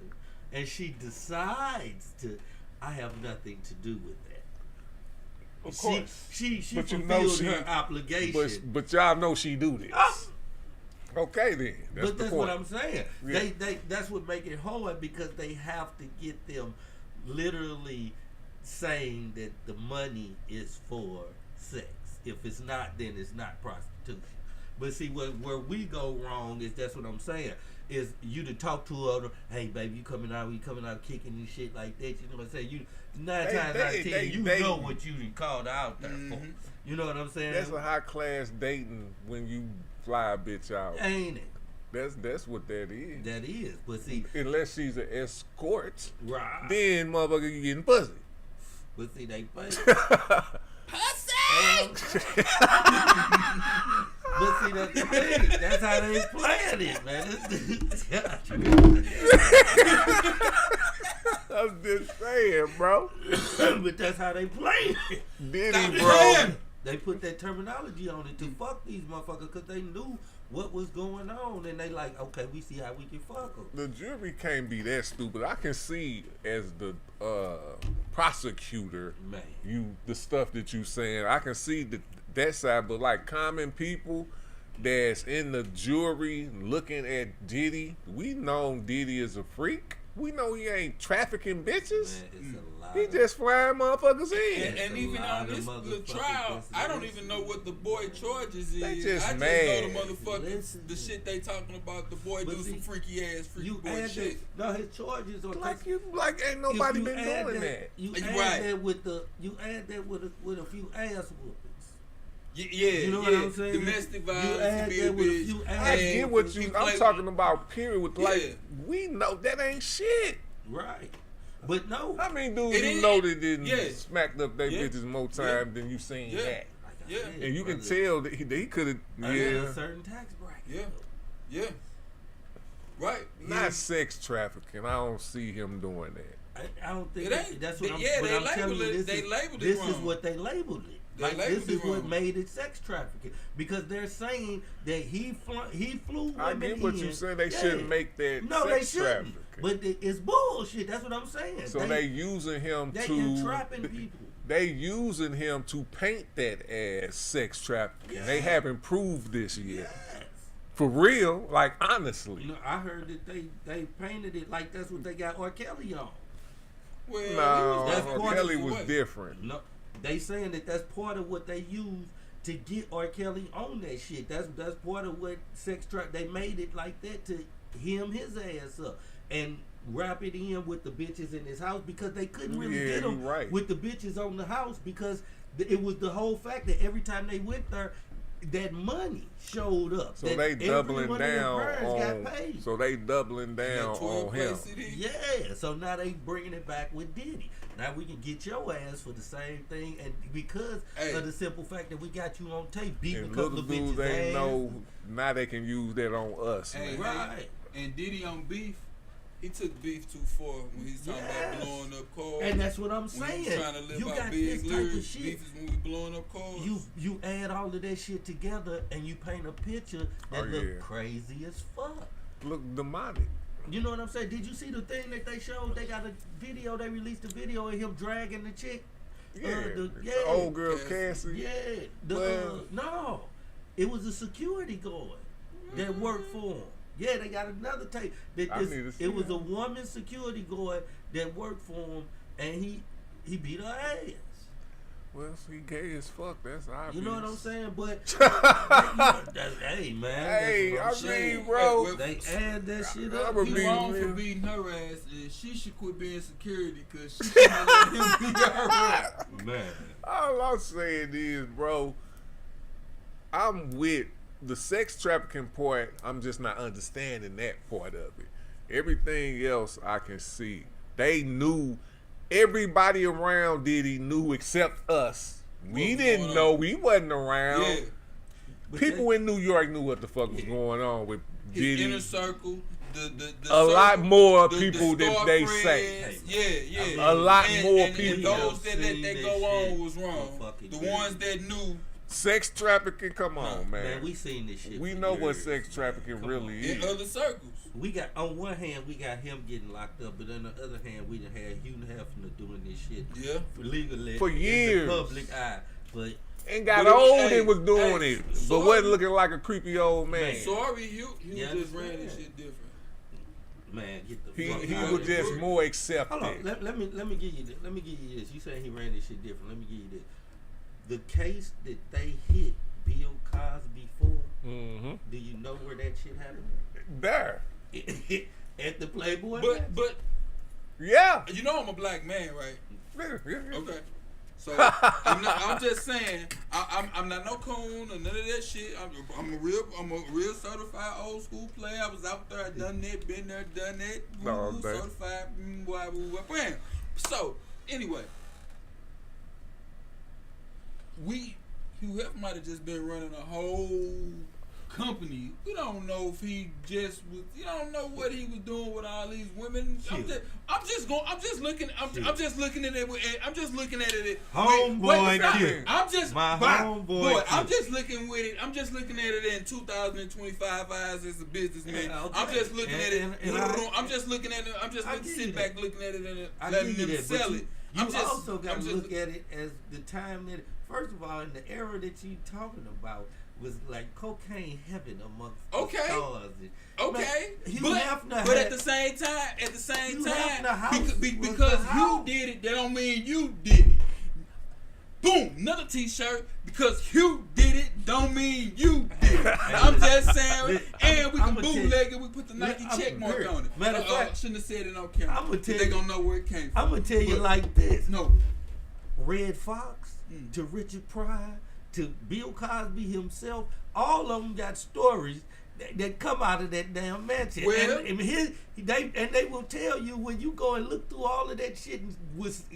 and she decides to, I have nothing to do with that. Of course. She But you know fulfilled she- her obligation. But y'all know she do this. Okay then. That's But the that's point. what I'm saying. Yeah. They that's what make it hard, because they have to get them literally saying that the money is for sex. If it's not, then it's not prostitution. But see, where we go wrong is, that's what I'm saying, is you to talk to her, hey baby, you coming out kicking and shit like that. You know what I'm saying? You 9 times out of 10, you know what you done called out there for. You know what I'm saying? That's a high class dating when you fly a bitch out. Ain't it? That's what that is. That is. But see, Unless she's an escort, right. then motherfucker you getting pussy. But see, they play. Pussy! But see, that's the thing. That's how they playing it, man. I'm just saying, bro. But that's how they play it. Diddy, bro. They put that terminology on it to fuck these motherfuckers, because they knew what was going on, and they like, okay, we see how we can fuck them. The jury can't be that stupid. I can see as the prosecutor, Man. the stuff that you saying. I can see that side, but like common people that's in the jury looking at Diddy, we know Diddy is a freak. We know he ain't trafficking bitches. Man, it's a lot. He just flying motherfuckers in. And even on this little trial, I don't even know what the boy charges is. They just I just mad. know the motherfuckers, Listen. the shit they talking about. The boy But do see, some freaky ass, freaky You boy add shit. that, no, his charges are Like ain't nobody been doing that. You You add right. that with a few ass whoopings. Yeah, You know what I'm saying? Domestic You violence, add be a that with a bitch. few I ass get what you. I'm talking about. Period. With like, Yeah. we know that ain't shit. Right. But no. How many dudes It you ain't- know that didn't yeah. smacked up their Yeah. bitches more time than you seen Yeah. that? Like I Yeah. said, And you can brother, tell that he could have. under Yeah. a certain tax bracket. Yeah, yeah, right. Not sex trafficking. I don't see him doing that. I don't think It ain't. that's what I'm. Yeah, but they I'm telling labeled you, it- this they is, labeled it This is wrong. what they labeled it. They Like this labeled is it what wrong. made it sex trafficking, because they're saying that he flew women I get what in. you saying. They Yeah. shouldn't make that No, they sex shouldn't. trafficking. But it's bullshit. That's what I'm saying. So they using him they to entrapping people. They using him to paint that as sex trafficking. They haven't proved this yet. Yes. For real, like honestly. You know, I heard that they painted it like that's what they got R. Kelly on. Well, No, that's R. part Kelly of was what? different. No, they saying that's part of what they use to get R. Kelly on that shit. That's part of what sex trap. They made it like that to hem his ass up and wrap it in with the bitches in his house because they couldn't really get him with the bitches on the house because it was the whole fact that every time they went there, that money showed up. So they doubling down on. So they doubling down on him. Yeah. So now they bringing it back with Diddy. Now we can get your ass for the same thing, and because of the simple fact that we got you on tape beating a couple of bitches' they ass. know now they can use that on us. Hey, right. And Diddy on Beef, he took Beef too far when he's talking about blowing up cars. And that's what I'm saying. When he's trying to live you out got big this type lyrics, of shit. Beef is when we blowing up cars. You add all of that shit together and you paint a picture that look crazy as fuck. Look demonic. You know what I'm saying? Did you see the thing that they showed? They got a video. They released a video of him dragging the chick. The old girl Cassie. Yeah. No, it was a security guard that worked for him. Yeah, they got another tape. It was a woman security guard that worked for him, and he beat her ass. Well, he gay as fuck. That's obvious. You know what I'm saying? But hey, man. Hey, that's what I'm saying. bro. They add that shit up. He wrong for beating her ass, and she should quit being security because she can't let him beat her ass. Man. All I'm saying is, bro, I'm with the sex trafficking part. I'm just not understanding that part of it. Everything else I can see. They knew. Everybody around Diddy knew except us. We didn't know. We wasn't around. Yeah. People in New York knew what the fuck was going on with Diddy. His inner circle. A lot more people than they say. Yeah. A lot more people. And those that let that go on was wrong. The ones that knew. Sex trafficking, come on, man. Man, we seen this shit. We know what sex trafficking really is. In other circles. We got, on one hand, we got him getting locked up, but on the other hand, we done had Hugh Hefner doing this shit legally for years in the public eye. But got old and was doing it, but wasn't looking like a creepy old man. Sorry, Hugh just ran this shit different. Man, get the fuck he out was of just here. more accepted. Hold on, let me give you this. Let me give you this. You saying he ran this shit different? Let me give you this. The case that they hit Bill Cosby for, do you know where that shit happened? There. At the Playboy. But yeah. You know I'm a black man, right? Yeah. Okay. So I'm just saying I'm not no coon or none of that shit. I'm a real certified old school player. I was out there, I done that, been there, done that. Woo, certified. Bam. So anyway. Hugh Hefner might have just been running a whole company. We don't know if he just was. You don't know what he was doing with all these women. I'm just looking at it. I'm just looking at it. Homeboy, I'm just my homeboy. I'm just looking with it. I'm just looking at it in 2025 eyes as a businessman. Yeah, okay. I'm just looking at it. I'm just looking at it. I'm just sitting back looking at it and letting them sell it. You also got to look at it as the time that. First of all, in the era that you talking about was like cocaine heaven amongst the stars. Okay, man, but at the same time, because you did it, that don't mean you did it. Boom, another T-shirt. Because Hugh did it, don't mean you did it. I'm just saying, and we can bootleg it. We put the Nike check mark on it. Matter of fact, shouldn't have said it on camera. They gonna know where it came from. I'm gonna tell you like this. No, Red Fox to Richard Pryor to Bill Cosby himself, all of them got stories that come out of that damn mansion. Well, and they will tell you when you go and look through all of that shit and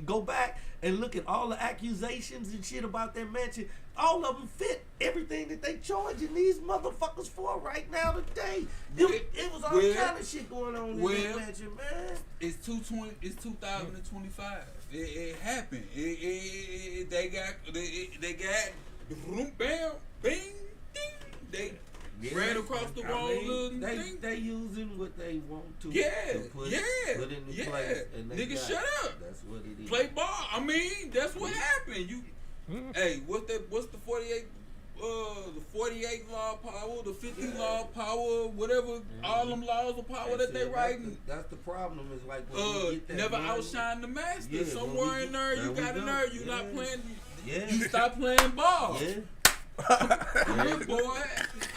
go back and look at all the accusations and shit about that mansion. All of them fit everything that they charging these motherfuckers for right now today. It was all kind of shit going on in that mansion, man. It's 2025. It happened. They got boom, bam, bing, ding. They ran across the wall. They using what they want to. To put in the place. And nigga, shut up. That's what it is. Play ball. I mean, that's what happened. Hey, what's the 48? The 48 law of power, the 50 law of power, whatever, all them laws of power that they writing. That's the problem. Is like when you get that never money, outshine the master. Somewhere in there, you got a nerd. You not playing. Yeah. You stop playing ball. Yeah. Look, boy.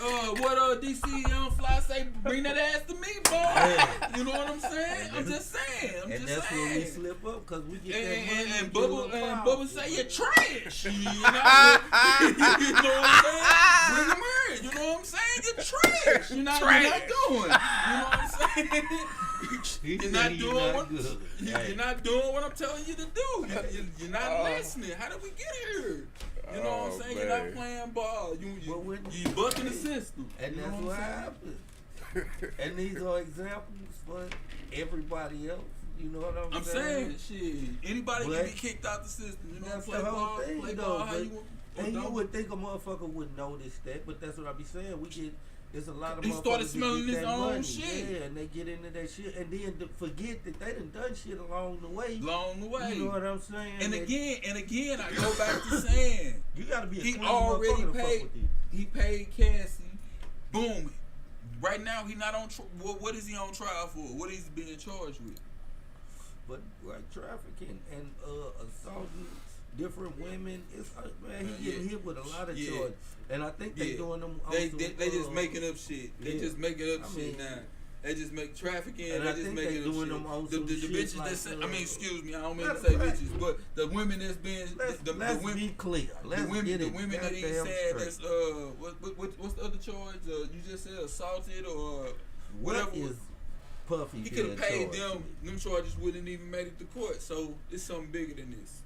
What DC Young Fly say? Bring that ass to me, boy. Yeah. You know what I'm saying? I'm just saying. And that's where we slip up because we get that money. And we get a little Bubba say power. you're trash. You know what I'm saying? Bring him in. You know what I'm saying? You're trash. You're not doing. You know what I'm saying? You're not doing what you're not doing what I'm telling you to do. You're not listening. How did we get here? You know what I'm saying? man. You're not playing ball. You bucking the system. And You know that's what what I'm saying? happens. And these are examples for everybody else. You know what I'm saying, shit. Anybody can be kicked out the system. You know, That's play the whole ball, thing, play though. ball how you want. And you would think a motherfucker would notice that, but that's what I be saying. There's a lot of He motherfuckers started that smelling get his that own money. shit. Yeah, and they get into that shit, and then forget that they done shit along the way. Along the way. You know what I'm saying? And again, I go back to saying you gotta be a he clean already motherfucker to fuck paid. with you. He paid Cassie. Boom. Right now, he not on. What is he on trial for? What is he being charged with? But like trafficking and assaulting different women, it's man, he getting hit with a lot of charges. And I think they doing them. They just making up shit. They just making up shit now. They just make trafficking. And They I just think making they up doing shit. them on The some shit bitches like, that's I mean, excuse me, I don't mean to matter say of fact, bitches, but the women that's being Let's women. be clear. Let's The women, get the it women that he goddamn said straight. that's what's the other charge? You just said assaulted or whatever. What is Puffy? He could have paid charged them. with? Them charges wouldn't even made it to court. So it's something bigger than this.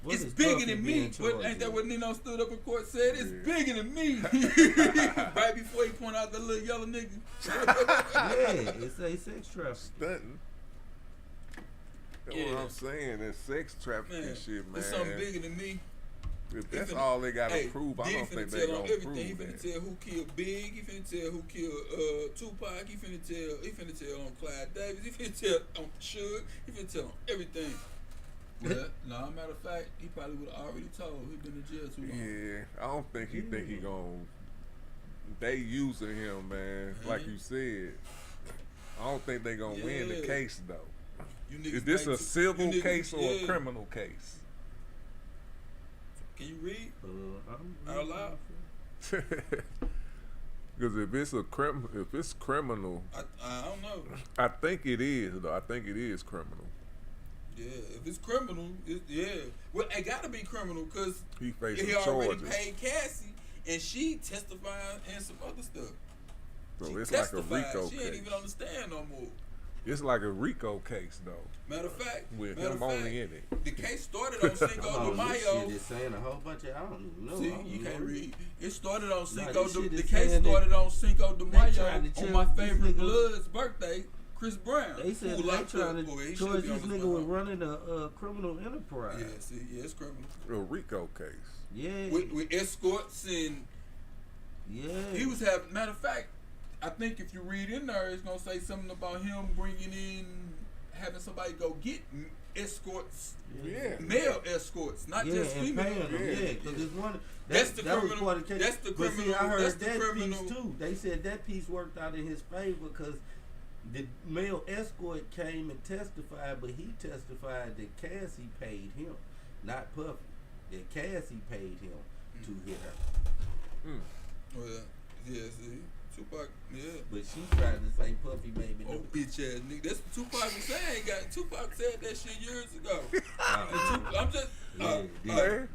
What It's is bigger Puffy than me. being But charged ain't that with? what Nino stood up in court said? It's bigger than me. Right before he point out the little yellow nigga. Yeah, it's a sex trafficking. Stunting. That's Yeah. what I'm saying. That sex trafficking Man, shit, man. it's something bigger than me. If that's finna- all they gotta Hey, prove, I then don't he think finna they tell on gonna everything. He prove finna that. tell who killed Big. He finna tell who killed Tupac. He finna tell on Clyde Davis. He finna tell on Suge. He finna tell on everything. But no, matter of fact, he probably would have already told. He been in jail too long. Yeah, I don't think he think he gonna. They using him, man. Like you said, I don't think they gonna win the Yeah. case though. You niggas Is this make a civil you niggas- case or a yeah. criminal case? Can you read out loud? Because if it's criminal, I don't know. I think it is though. I think it is criminal. Yeah, if it's criminal, well, it gotta be criminal because He facing he already charges. paid Cassie and she testified and some other stuff. So She it's like a testified. RICO She case. ain't even understand no more. It's like a RICO case though, Matter of fact, with him only in it. the case started on Cinco de Oh, this shit Mayo. is saying a whole bunch of I don't even know. I See, don't you even can't know. read. It started on Cinco. this shit The is case saying started on Cinco de they Mayo trying to on charge my this favorite nigga- blood's birthday, Chris Brown. They said who they locked trying up. to Boy, he charge should be this on his nigga with phone. running a criminal enterprise. Yeah, see, yeah, it's criminal. A RICO case. Yeah, With escorts and yeah. he was having. Matter of fact, I think if you read in there, it's gonna say something about him bringing in, having somebody go get escorts, Yeah. male escorts, not just and female. paying them, Yeah. because it's one. That's the that was criminal- part of the case. that's the But see, criminal- I heard that's the that criminal- piece too. They said that piece worked out in his favor because the male escort came and testified, but he testified that Cassie paid him, not Puffy. That Cassie paid him to hit her. Well, yeah, see, Tupac, yeah. But she tried to say Puffy made me Oh, know. bitch ass nigga. That's what Tupac was saying. Tupac said that shit years ago. I'm just.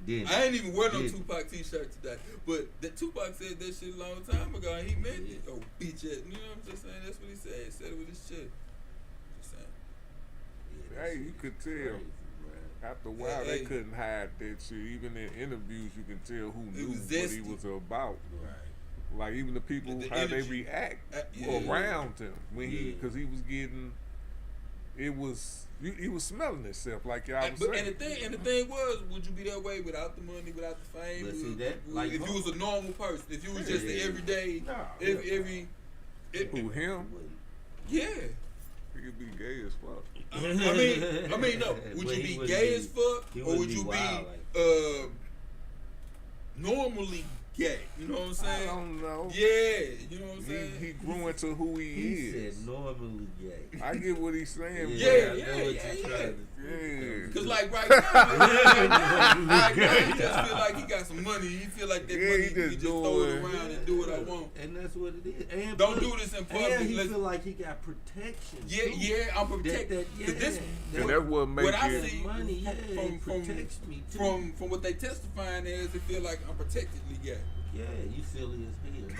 Did I ain't even wear no Did. Tupac t-shirt today, but that Tupac said that shit a long time ago, and he meant it. Oh, bitch ass. You know what I'm just saying? That's what he said. He said it with his shit. Just saying. Hey, you could tell. After a while, they couldn't hide that shit. Even in interviews, you can tell who knew was what he zesty. was about. Right. Like even the people, The how they energy. react Yeah. around him when Yeah. because he was getting, he was smelling himself like y'all was But saying. and the thing was, would you be that way without the money, without the fame? But see, that, like, if you was a normal person, if you was just an Yeah. everyday, Nah, every Who him? yeah. He could be gay as fuck. I mean, no. Would But you he be wouldn't gay be- as fuck, he or wouldn't would be you wild be normally gay? You know what I'm I saying? don't know. Yeah, you know what I'm He saying? grew into who he He is. said normally gay. I get what he's saying. Yeah, but I know what you're trying to Yeah. Cause like right now, he just feel like he got some money. He feel like that money he just throw it around and do what I want. And that's what it is. And Don't do this in public. And he feel like he got protection. Yeah, I'm protected. And that's what makes what I it. see Money, protects me too. from what they testifying is, it feel like I'm protectedly gay. Yeah, you silly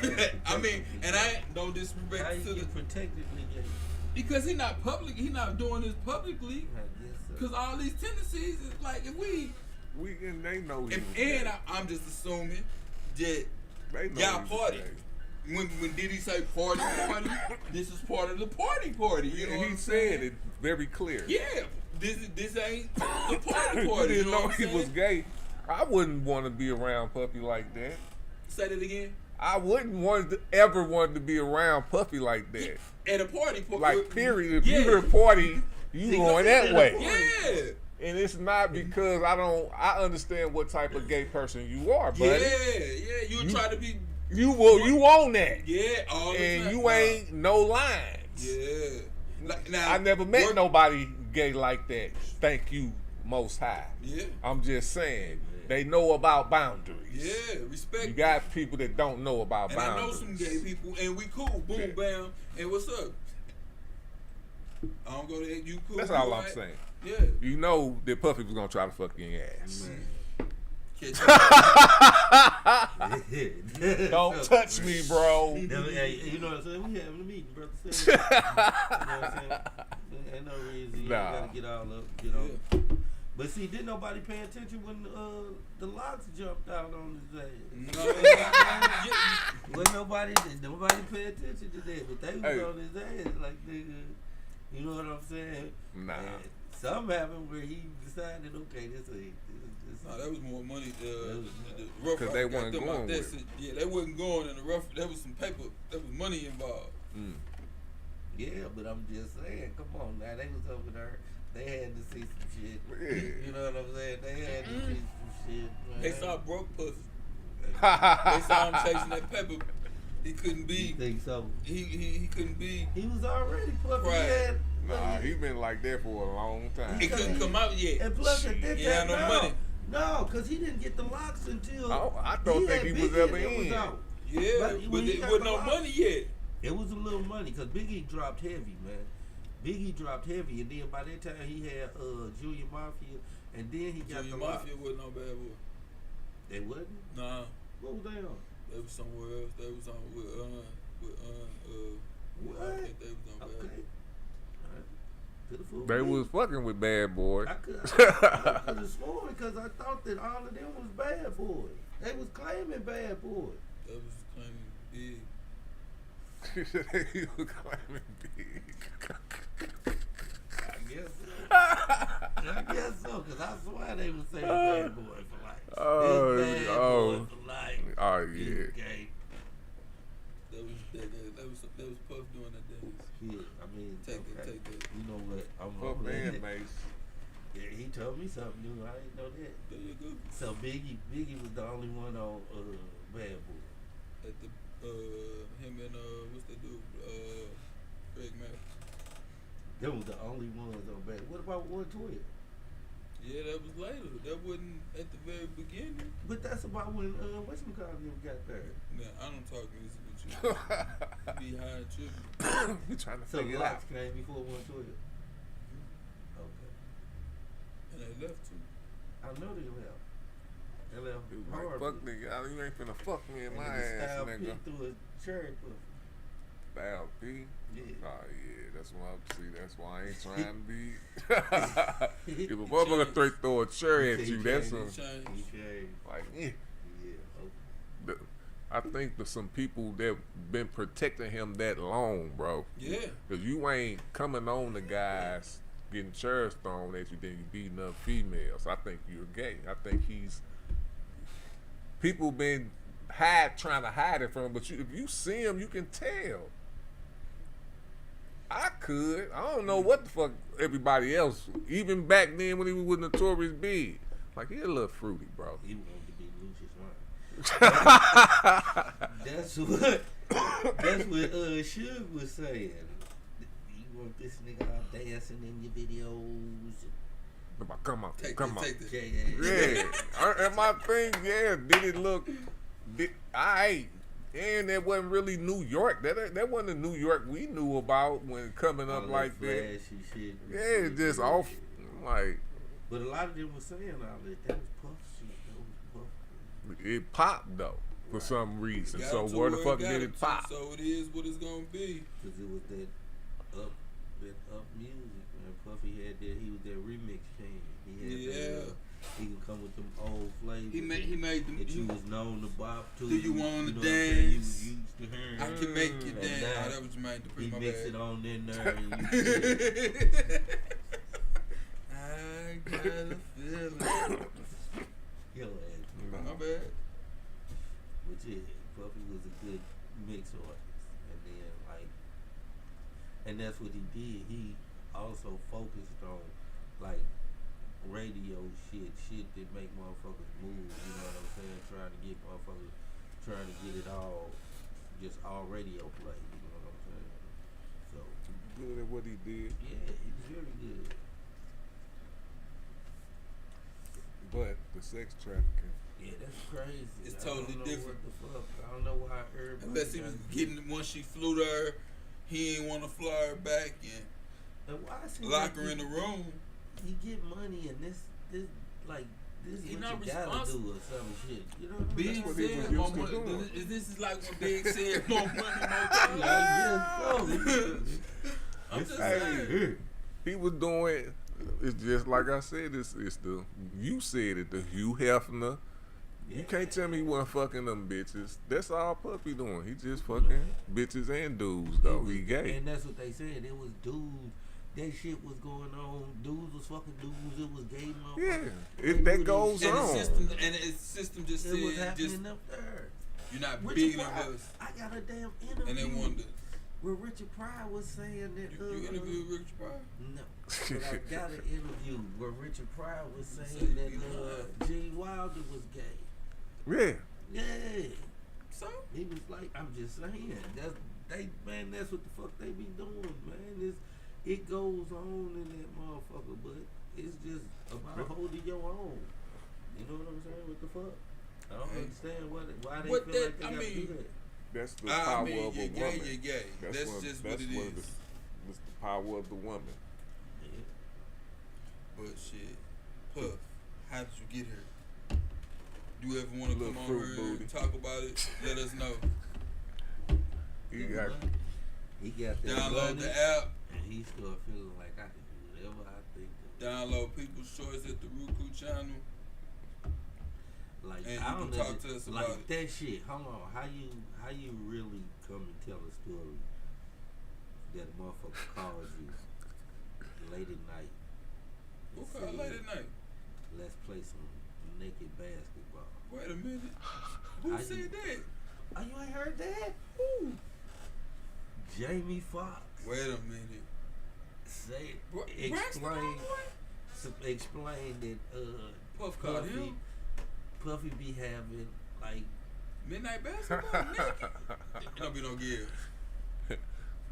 as hell. I mean, and I ain't no How disrespect you to the get protectedly gay? because he not public. He not doing this publicly. I guess so. Cause all these tendencies is like if we And they know he was and gay. I'm just assuming that They know y'all he was party. gay. When Diddy say party, this is part of the party. You know And what he I'm said saying? it very clear. Yeah, this ain't the party. You You didn't know know what he I'm was saying? gay. I wouldn't want to be around Puffy like that. Say that again. I wouldn't ever want to be around Puffy like that. At a party. Like, period. If Yeah. you hear a party, you going that way. Yeah. And it's not because I understand what type of gay person you are, buddy. Yeah. You try to be. You own that. Yeah, all the And time. you ain't no lines. Yeah. Like, now, I never met nobody gay like that. Thank you, Most High. Yeah. I'm just saying, they know about boundaries. Yeah, respect. You got people that don't know about and boundaries. I know some gay people, and we cool. Boom, Yeah. bam, and what's up? I don't go there. You cool? That's you all I'm right? saying. Yeah. You know that Puffy was gonna try to fuck you in your ass. Catch Don't touch me, bro. Hey, you know what I'm saying? We having a meeting, brother. You know what I'm saying? Ain't no reason you gotta get all up, you know. But see, didn't nobody pay attention when the locks jumped out on his ass? No, Well, nobody pay attention to that, but they was on his ass like nigga. You know what I'm saying? Nah. And something happened where he decided, okay, this. no, that was more money. The rough 'Cause they got wasn't them going out there. with it. Yeah, they wasn't going in the rough. There was some paper. There was money involved. Yeah, but I'm just saying, come on now, they was over there. They had to see some shit. Yeah. You know what I'm saying? They had to see some shit. Man. They saw broke pussy. They saw him chasing that paper. He couldn't be. You think so? He couldn't be. He was already puffy. Right. Nah, he been like that for a long time. He couldn't come out yet. And plus, at that He had time, no money. No, because he didn't get the locks until. I don't think he was ever in. Yeah, But but when he it got wasn't the no locks- money yet. It was a little money because Biggie dropped heavy, man. Biggie dropped heavy, and then by that time he had Junior Mafia, and then he got Junior the locks. Mafia wasn't no bad boy. They wasn't. Nah, What was they on? they was somewhere else. They was on with What? I think they was on Okay. bad. Could've fooled They me. was fucking with Bad Boy. I could have sworn because I thought that all of them was bad boys. They was claiming bad boys. They was claiming big. He was claiming big. I guess so. I guess so, because I swear they was saying bad boy for life. Oh, This bad oh. boy for life. Oh, He's yeah. gay. That was Puff doing that dance. Yeah, I mean, Take that. You know what? I'm Fuck glad man, that- Mace. Yeah, he told me something new. I didn't know that. There you go. So Biggie was the only one on Bad Boy. At the him and what's that dude? Craig Mack. Them was the only ones on Bad. What about 112? Yeah, that was later. That wasn't at the very beginning. But that's about when whatchamacallit got there. Now I don't talk music with you. Be high and tripping. You trying to So figure it out? Locks came before 112. Okay. And they left too. I know they left. They left He was like, hard. fuck nigga, you ain't finna fuck me in my ass, Style nigga. pit through a cherry puff. Style P? Yeah. Oh yeah, that's why that's why I ain't trying to be. If a motherfucker throw a cherry at you, that's He a, changed. He changed. like, yeah. Yeah. Okay. I think there's some people that been protecting him that long, bro. Yeah. Cause you ain't coming on the guys getting cherries thrown at you, then you beating up females. I think you're gay. I think people been trying to hide it from him, but if you see him, you can tell. I don't know what the fuck everybody else, even back then when he was with Notorious Big. Like, he a little fruity, bro. He wanted to be Lucius Wayne. That's what Suge was saying. You want this nigga out dancing in your videos, Come on. Take this. Yeah. And my thing, did it look alright? And that wasn't really New York. That wasn't the New York we knew about when coming up like that. Shit. Yeah, it's just off. Like, but a lot of them were saying all that. That was puff shit. That was puff. it popped though for some reason. Got So to where the it fuck got did it it to, pop? So it is what it's gonna be. Cause it was that up music, man. Puffy had that. He was that remix king. He had he could come with them old flavors. He made them. That you was known to bop to. Do you want to know dance? You was used to hearing. I can make you dance. now, That was made to he my mix bad. it on in there. And I got a feeling. Yo, My bad. but yeah, Puffy was a good mix artist, and then and that's what he did. He also focused on like radio shit that make motherfuckers move. You know what I'm saying? Trying to get it all, just all radio play. You know what I'm saying? So Good at what he did, yeah, he was very good. but the sex trafficking. Yeah, that's crazy. It's I totally don't know different. What the fuck? I don't know why everybody. Unless he was getting once she flew to her, he ain't want to fly her back And why is he and lock her in the room. He get money and this like this He is not what you gotta responsible. do or some shit. You know what I mean? Big That's what he was said more used to money. doing. This is like when Big said more money, more time. Yeah, I'm just Hey, saying. he was doing. It's just like I said. It's the you said it. The Hugh Hefner. You can't tell me he wasn't fucking them bitches. That's all Puffy doing. He just fucking bitches and dudes though. He gay. And that's what they said. It was dudes. That shit was going on. Dudes was fucking dudes. It was gay motherfuckers. Yeah, that goes And on. the system just It was said, happening just up there. you're not Richard big enough. Pryor, I got a damn interview. And they wondered, where Richard Pryor was saying that. you interviewed Richard Pryor? No. But I got an interview where Richard Pryor was saying that Gene Wilder was gay. Yeah. Yeah. So? He was like, I'm just saying. That's what the fuck they be doing, man. It goes on in that motherfucker, but it's just about holding your own. You know what I'm saying? What the fuck? I don't understand why they feel like they gotta do that. That's the power of a you're woman. gay, you're gay. That's what, just that's what it what is. It's the power of the woman. Yeah. But shit, Puff, how did you get here? Do you ever want to Little come on fruit here booty. and talk about it? Let us know. He got He got that Download money, the app. and he started feeling like I can do whatever I think. Download People's Choice at the Roku channel. Like And I you don't can know, talk to us like about it. that shit. Hold on, how you really come and tell a story that a motherfucker calls you late at night? Who and called said, late at night? Let's play some naked basketball. Wait a minute. Who How said you- that? Oh, you ain't heard that? Who? Jamie Foxx. Wait a minute. Say Braxton explain Homeboy? explain that Puff called him Puffy be having like Midnight Basketball naked. Don't be no give.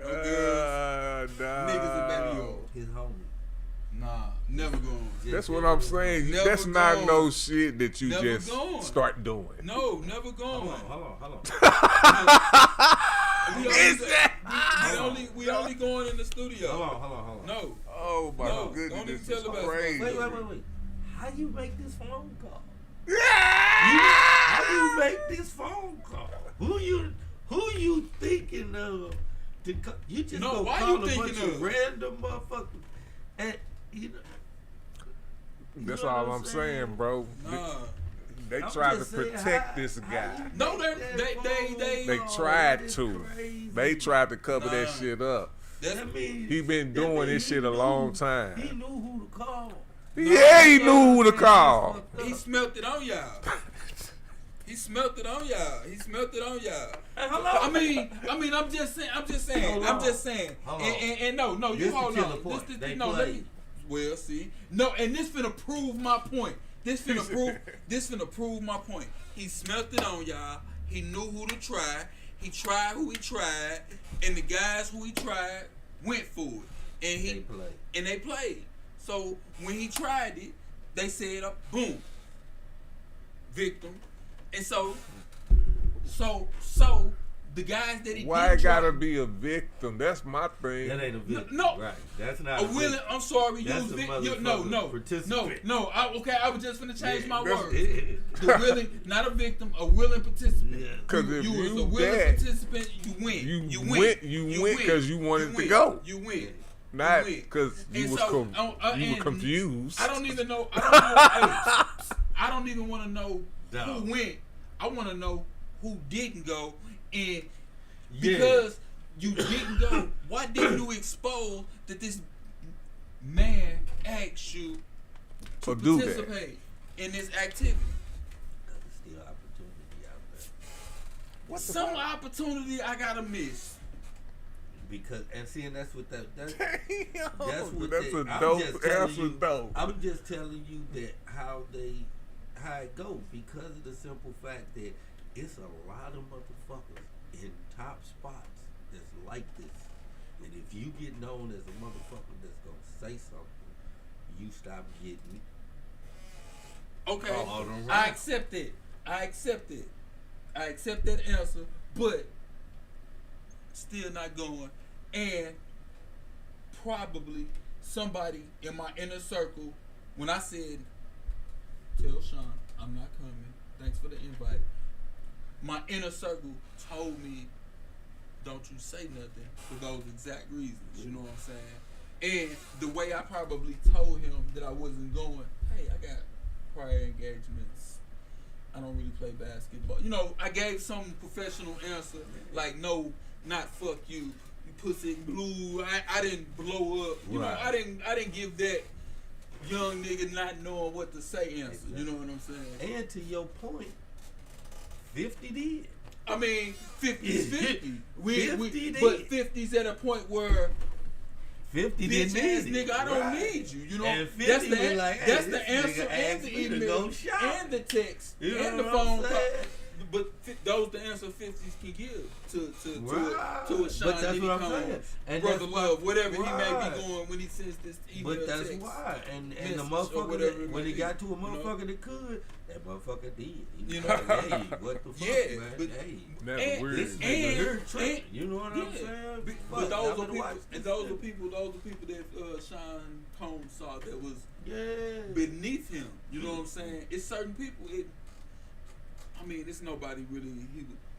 No girls. Niggas and baby oil. his homie. Nah, never going. That's what I'm saying. Never That's not gone. no shit that you Never just gone. start doing. No, never going. Hold on. We only going in the studio. Hold on. No. Oh my No, goodness, don't even this tell is about it. crazy. Wait. How you make this phone call? How you make this phone call? Who you thinking of? You just No, go why call you a thinking bunch of? of random motherfuckers, and you know. That's know all what I'm saying, bro. Nah. They I'm tried to just saying, protect how this guy. you No, make they- that they- They phone call? tried That is to. crazy. They tried to cover that Nah. shit up. That's He been doing this shit a long time. He knew who to call. Yeah, he knew who to call. he smelt it on y'all. He smelt it on y'all. Hey, hold I on. mean, I'm just saying. Hold on. Hold on. And no, This you the hold killer on. part. This They no, let played. me. Well, see, no, and this finna prove my point. This finna prove my point. He smelt it on y'all. He knew who to try. He tried who he tried, and the guys who he tried went for it. And They played. And they played. So when he tried it, they said, boom, victim. And so the guys that he Why did it gotta try, be a victim? That's my thing. That ain't a victim. No. Right. That's not a willing. I'm sorry, you That's was a victim. participant. No. I was just finna change my that's- words. The willing, not a victim, a willing participant. Yeah. 'Cause if you was you a willing that, participant, you win. you win. went- you went 'cause you wanted to win. go. You win. Not win. because you And was so, you were and confused. I don't even know. I don't even want to know No. who went. I want to know who didn't go, and Yeah. because you didn't go, why didn't you expose that this man asked you to Or do that. participate in this activity? There's still opportunity out there. What the Some fuck? opportunity I gotta miss. Because and that's what that's Damn, that's what that's they, a I'm dope just telling answer, you, though. I'm just telling you that how it go because of the simple fact that it's a lot of motherfuckers in top spots that's like this, and if you get known as a motherfucker that's gonna say something, you stop getting Okay, all them I right. accept it. I accept that answer, but still not going. And probably somebody in my inner circle, when I said, tell Sean I'm not coming, thanks for the invite, my inner circle told me, don't you say nothing for those exact reasons. You know what I'm saying? And the way I probably told him that I wasn't going, hey, I got prior engagements. I don't really play basketball. You know, I gave some professional answer, like, no, not fuck you, you pussy blue. I didn't blow up. You know, Right. I didn't give that young nigga not knowing what to say answer. You know what I'm saying? And to your point, 50 did. I mean, 50's 50. 50 did. But 50's at a point where 50 bitch didn't ass need it. nigga, I don't Right. need you. You know, And 50 that's the was like, hey, that's this the answer nigga and asked the me to email go shop. and the text You know and the what phone I'm call. saying? But those the answer 50s can give to Right. a Sean But that's Diddy what I'm Combs, saying. And brother that's love, why- whatever he may Right. be going when he sends this email. But that's text. why. And the message or motherfucker, whatever it that, when may it be, got to a you know? motherfucker that could, that motherfucker did. He You was know? like, hey, what the fuck, Yeah, man? but- Hey. Never And- weird. This nigga and- here tripping. and- You know what I'm Yeah. saying? But Fuck, those y'all are better people, watch and this those are shit. people that Sean Combs saw that was Yeah. beneath him. You know what I'm saying? It's certain people. I mean, it's nobody really.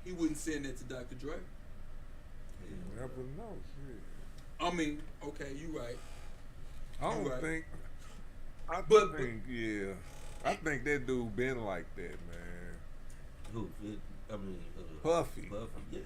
He wouldn't send that to Dr. Dre. You never know. Shit. I mean, okay, you right. I don't right. think. I But- think, yeah. I think that dude been like that, man. Who? I mean, Puffy. Puffy, yeah.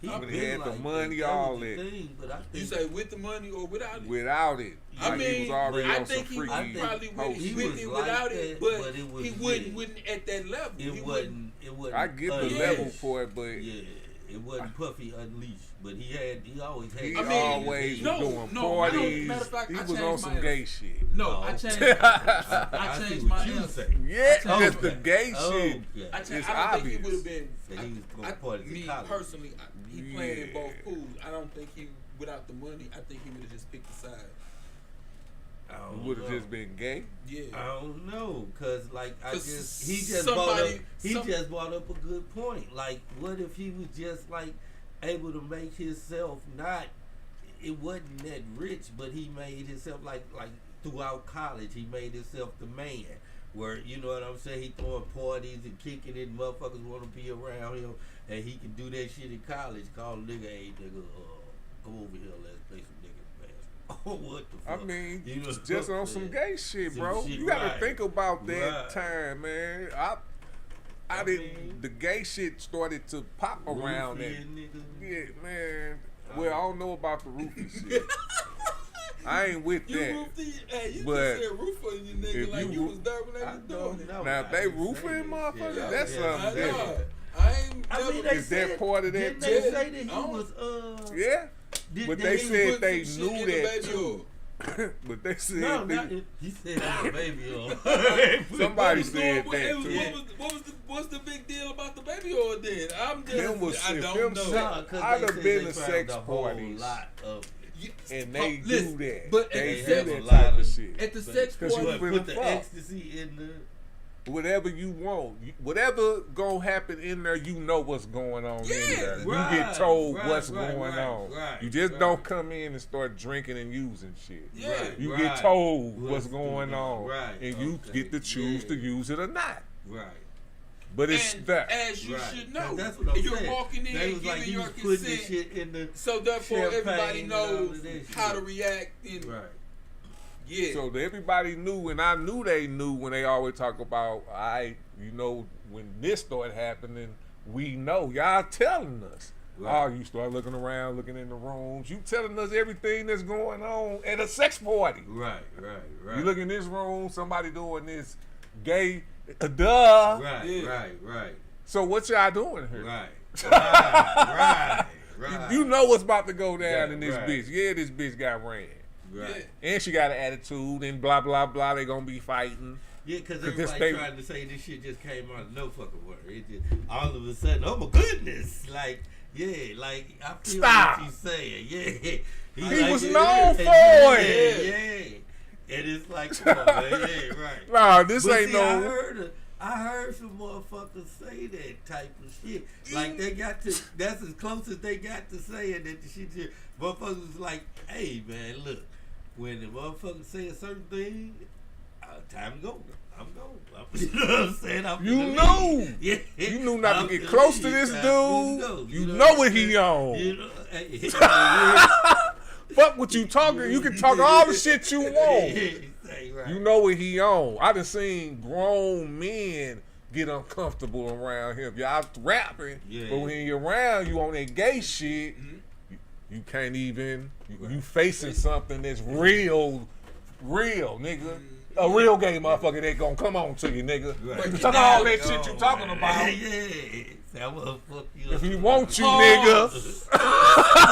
When been he had the money, that all was the that. thing, but I think You say with the money or without it? Without it. I Like he mean, was already I on some think he was freaky probably hoe he shit. with was it like without it, that, but but it was he yeah. wouldn't at that level. It He wasn't. It wasn't. I get the unleashed. level for it, but Yeah, it wasn't Puffy unleashed, but he always had. he I mean, always no, was doing no, I don't- parties. matter of fact, He I was changed on my some answer. gay shit. No, Oh. I changed. I I see changed what my you answer. say. Yeah, changed just the that. gay Oh, shit. yeah. I It's don't think he obvious. would have been. That he was going parties in Me college. personally, he playing in Yeah. both pools. I don't think he, without the money, I think he would have just picked a side. I don't Would have know. just been gay. Yeah. I don't know, cause like Cause he just somebody- just brought up a good point. Like, what if he was just like able to make himself not? It wasn't that rich, but he made himself like throughout college. He made himself the man. Where you know what I'm saying? He throwing parties and kicking it. Motherfuckers want to be around him, and he can do that shit in college. Call a nigga, hey nigga, come over here, let's play some nigga basketball. Oh, what the I fuck? mean, You know just what on I'm some saying? gay shit, Some bro. shit, You gotta right. think about that Right. time, man. I didn't. mean- The gay shit started to pop around that. Roofie, nigga. Yeah, man. Well, I don't know about the roofie shit. I ain't with You that. roofed the, hey, you But just said roofer in your nigga if like you you roof- was there when they I was don't doing it. know. Now, if I they didn't roofing say that motherfuckers, shit. that's Yeah. something I different. know. I ain't I never. mean, they Is that said, part of that didn't too? they say that he Oh. was Yeah, did but they they He said put they some knew shit in the that baby too. oil. But they said no, they- not he said it was a baby oil. somebody What's said going- that what- too. What's the big deal about the baby oil then? I'm just, Them was I if don't them know. sex- Nah, 'cause I'd they have said been they to found sex a whole parties. lot of and they listen, do that. but They at do the that sex- type of shit. At the sex Cause you party, really Put the fuck. ecstasy in the. Whatever you want, whatever gonna happen in there, you know what's going on in there. right, you get told right, what's right, going right, on. right, you just right. don't come in and start drinking and using shit. Yeah. Right, You right. get told what's What's going on, right, and you okay, get to choose yeah. to use it or not. Right. But it's and that. as you Right. should know, That's what I'm you're saying. walking in They and was like giving he your was putting the consent. shit in the. So therefore, everybody champagne and all knows of that how shit. to react. And Right. yeah, So everybody knew, and I knew they knew when they always talk about, when this started happening, we know. Y'all telling us. Right. Oh, you start looking around, looking in the rooms. You telling us everything that's going on at a sex party. Right. Right. You look in this room, somebody doing this gay, duh. Right. Yeah. Right. So what y'all doing here? Right. Right. You know what's about to go down Yeah, in this right. bitch. Yeah, this bitch got ran. Right. And she got an attitude and blah, blah, blah. They gonna be fighting. Yeah, because 'Cause this everybody they- trying to say this shit just came out of no fucking word. It just all of a sudden, oh my goodness, like I feel Stop. what you saying. Yeah, He was known for it. Yeah. And it's like, come on, man. Yeah, right. Nah, this But ain't see, no. I heard some motherfuckers say that type of shit. Like they got to. That's as close as they got to saying that the shit. Just, motherfuckers was like, hey man, look, when the motherfuckers say a certain thing, time to go. I'm going. You know what I'm saying? You knew. Yeah. You knew not to I'm get finna close to leave. this Time dude. to go. You know I'm what he saying? on. You know, hey, Fuck what you talking. You can talk all the shit you want. Say, right. You know what he on. I done seen grown men get uncomfortable around him. Y'all rapping, Yeah. but when you're around, you on that gay shit. You can't even. You facing something that's real, nigga. A real gay motherfucker that gonna come on to you, nigga. Right. You talk all that shit you talking about. Yeah. Say, I'm gonna fuck you If up. he want you, nigga.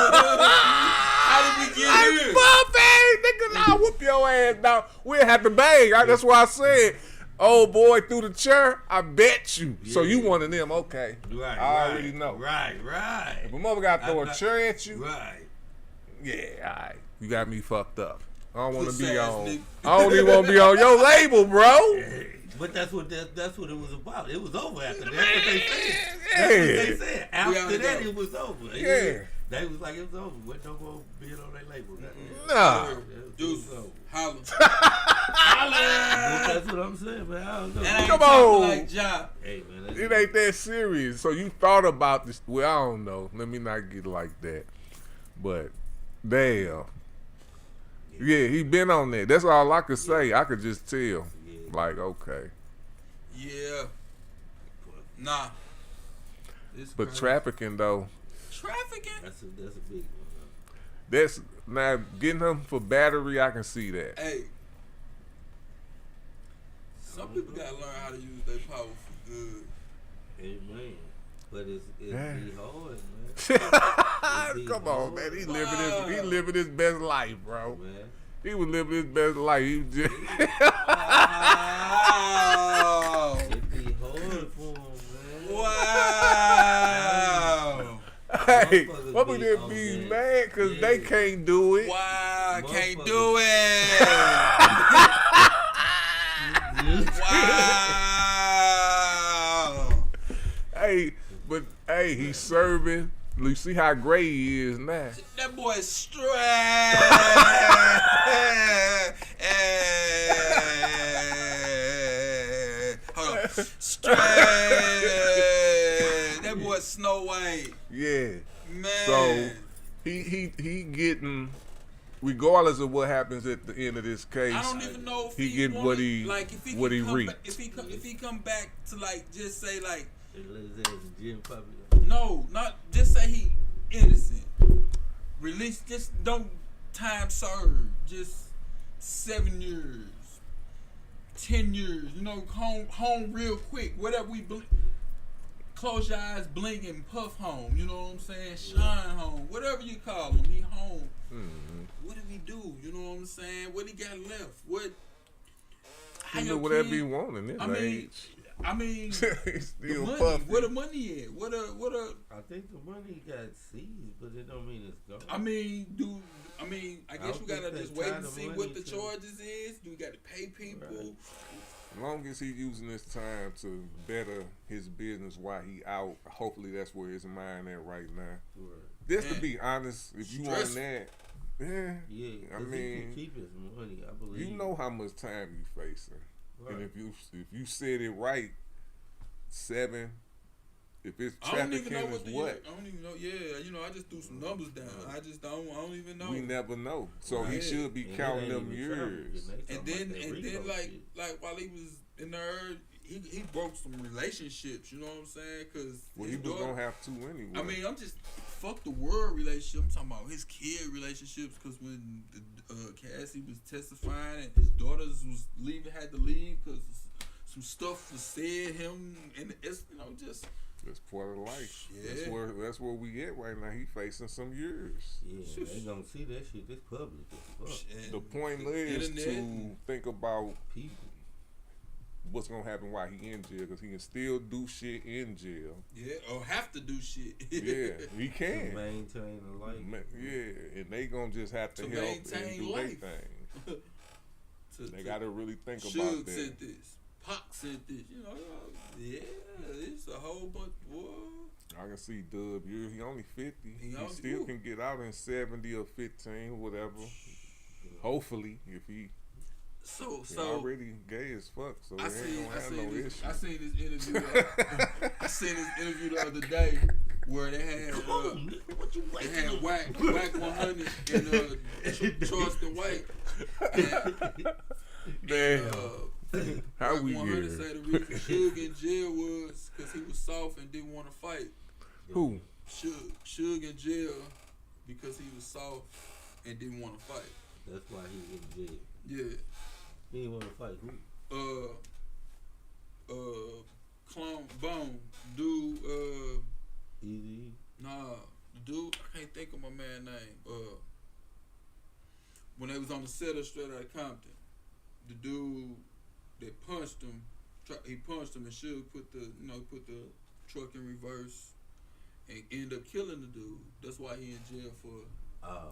how did we get here? Nigga, I'll whoop your ass now. We'll have to bang. That's why I said, oh boy, through the chair, I bet you. So you one of them, okay. Right. I already know. Right. If a mother got to throw I'm a not- chair at you, Right. yeah, all right. You got me fucked up. I don't want to Pussy be ass on. nigga. I don't even want to be on your label, bro. But that's what it was about. It was over after that. That's what they said. Yeah. That's what they said. We After already that, know. it was over. Yeah. They was like, it was over. What no more being on their label. Nah. Deuce, over. holla. But that's what I'm saying, man. I don't know. And I ain't Come talking on. like Ja. Hey, man. That's It ain't that serious. So you thought about this. Well, I don't know. Let me not get like that. But, damn. Yeah, he been on that. That's all I could say. I could just tell. Yeah. Like, okay. Yeah. Nah. It's But crazy. trafficking, though, Trafficking? That's a big one. that's now getting him for battery. I can see that. Hey. Some people gotta learn how to use their power for good. Amen. But it's Yeah. be hard, man. Come on, man. He living his best life, bro. Man. He was living his best life. He was just Wow. It be hard for him, man. Wow. hey, Motherfuckers what would be it on be that. mad because Yeah. they can't do it? Wow. Can't Motherfuckers. do it. Wow. Hey, but hey, he's serving. You see how gray he is now. That boy is straight. Hold on. Straight. That boy Snow White. Yeah. Man. So he getting, regardless of what happens at the end of this case, I don't even know if he he getting wanna, what he like if he what can he come reaped. back, if he come back to like just say like They let his ass in gym puppy. no, not just say he innocent. Release, just don't time serve. Just 7 years, 10 years. You know, home real quick. Whatever we close your eyes, blink and puff home. You know what I'm saying? Shine home. Whatever you call him, he home. Mm-hmm. What did he do? You know what I'm saying? What he got left? What? He your do whatever kid- he want in this I mean, age. I mean, He's the still money. puffy. Where the money at? What a. I think the money got seized, but it don't mean it's gone. I mean, I guess we don't gotta think just they wait tie and the see money what the to- charges is. Do we got to pay people? Right. As long as he using this time to better his business while he out, hopefully that's where his mind at right now. Right. Just to Man. be honest, if you on Stressful. that, yeah, Yeah, I 'cause he mean, can keep his money. I believe. you know how much time you facing, Right. and if you said it right, 7. If it's I don't even know trafficking what is the. what, I don't even know. Yeah, I just threw some numbers down. I just don't. I don't even know. we never know. So he Right. should be And it counting ain't them even trafficking. years. They And talking then, about that and then, Rico like, shit. like while he was in there, he broke some relationships. You know what I'm saying? Because Well, he his was daughter. gonna have to anyway. I mean, I'm just fuck the world relationship. I'm talking about his kid relationships. Because when Cassie was testifying and his daughters was leaving, had to leave because some stuff was said him, and it's just. that's part of life. Yeah. That's where we at right now. He facing some years. Yeah, they gonna see that shit. This public as fuck. And The point the is internet to and- think about People. what's gonna happen while he in jail, because he can still do shit in jail. Yeah, or have to do shit. Yeah, he To can. maintain the life. Yeah, and they gonna just have to, To help and maintain do their life. thing. To- They to- gotta really think about Suge that. sent this. Pac sent this. Yeah, it's a whole bunch. Boy. I can see Dub. He only 50. He He only- still ooh. can get out in 70 or 15, whatever. Hopefully, if he So already gay as fuck, so I he ain't seen gonna have no issue. I seen this interview. I seen this interview the other day where they had What you they waiting had on? Whack 100 and Charleston White. Damn. How Whack we 100 here? said the reason Suge in jail was because he was soft and didn't want to fight. Who? Suge in jail because he was soft and didn't want to fight. That's why he in jail. Yeah. He didn't want to fight who? Clone Bone, dude, Easy. nah, the dude, I can't think of my man's name. When they was on the set of Straight Outta Compton, the dude that punched him, he punched him and Suge put the truck in reverse and end up killing the dude. That's why he in jail for. Oh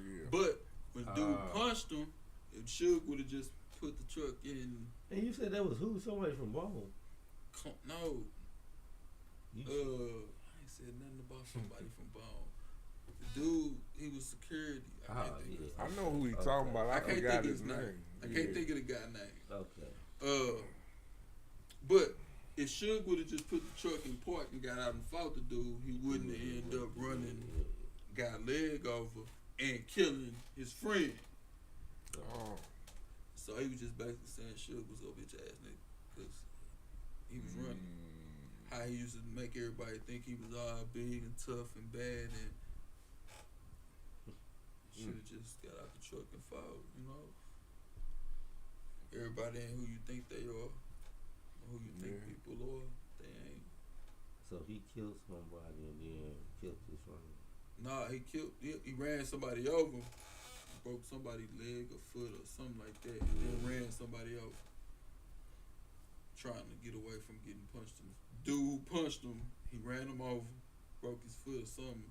yeah. But when dude punched him, if Suge would have just put the truck in. And you said that was who? Somebody from Bone. No. You, I ain't said nothing about somebody from Bone. The dude, he was security. I can't think of his I name. know who he talking about. I I can't forgot think of his his name. name. I can't think of the guy's name. okay. But if Suge would have just put the truck in park and got out and fought the dude, he wouldn't have ended up running, got leg over, and killing his friend. Oh. So he was just basically saying Suge was a bitch ass nigga because he was running. How he used to make everybody think he was all big and tough and bad, and should have just got out the truck and fought. Everybody ain't who you think they are, or who you think people are. They ain't. So he killed somebody and then killed his friend. Nah, he ran somebody over, broke somebody's leg or foot or something like that, and then ran somebody over, trying to get away from getting punched. Dude who punched him, he ran him over, broke his foot or something,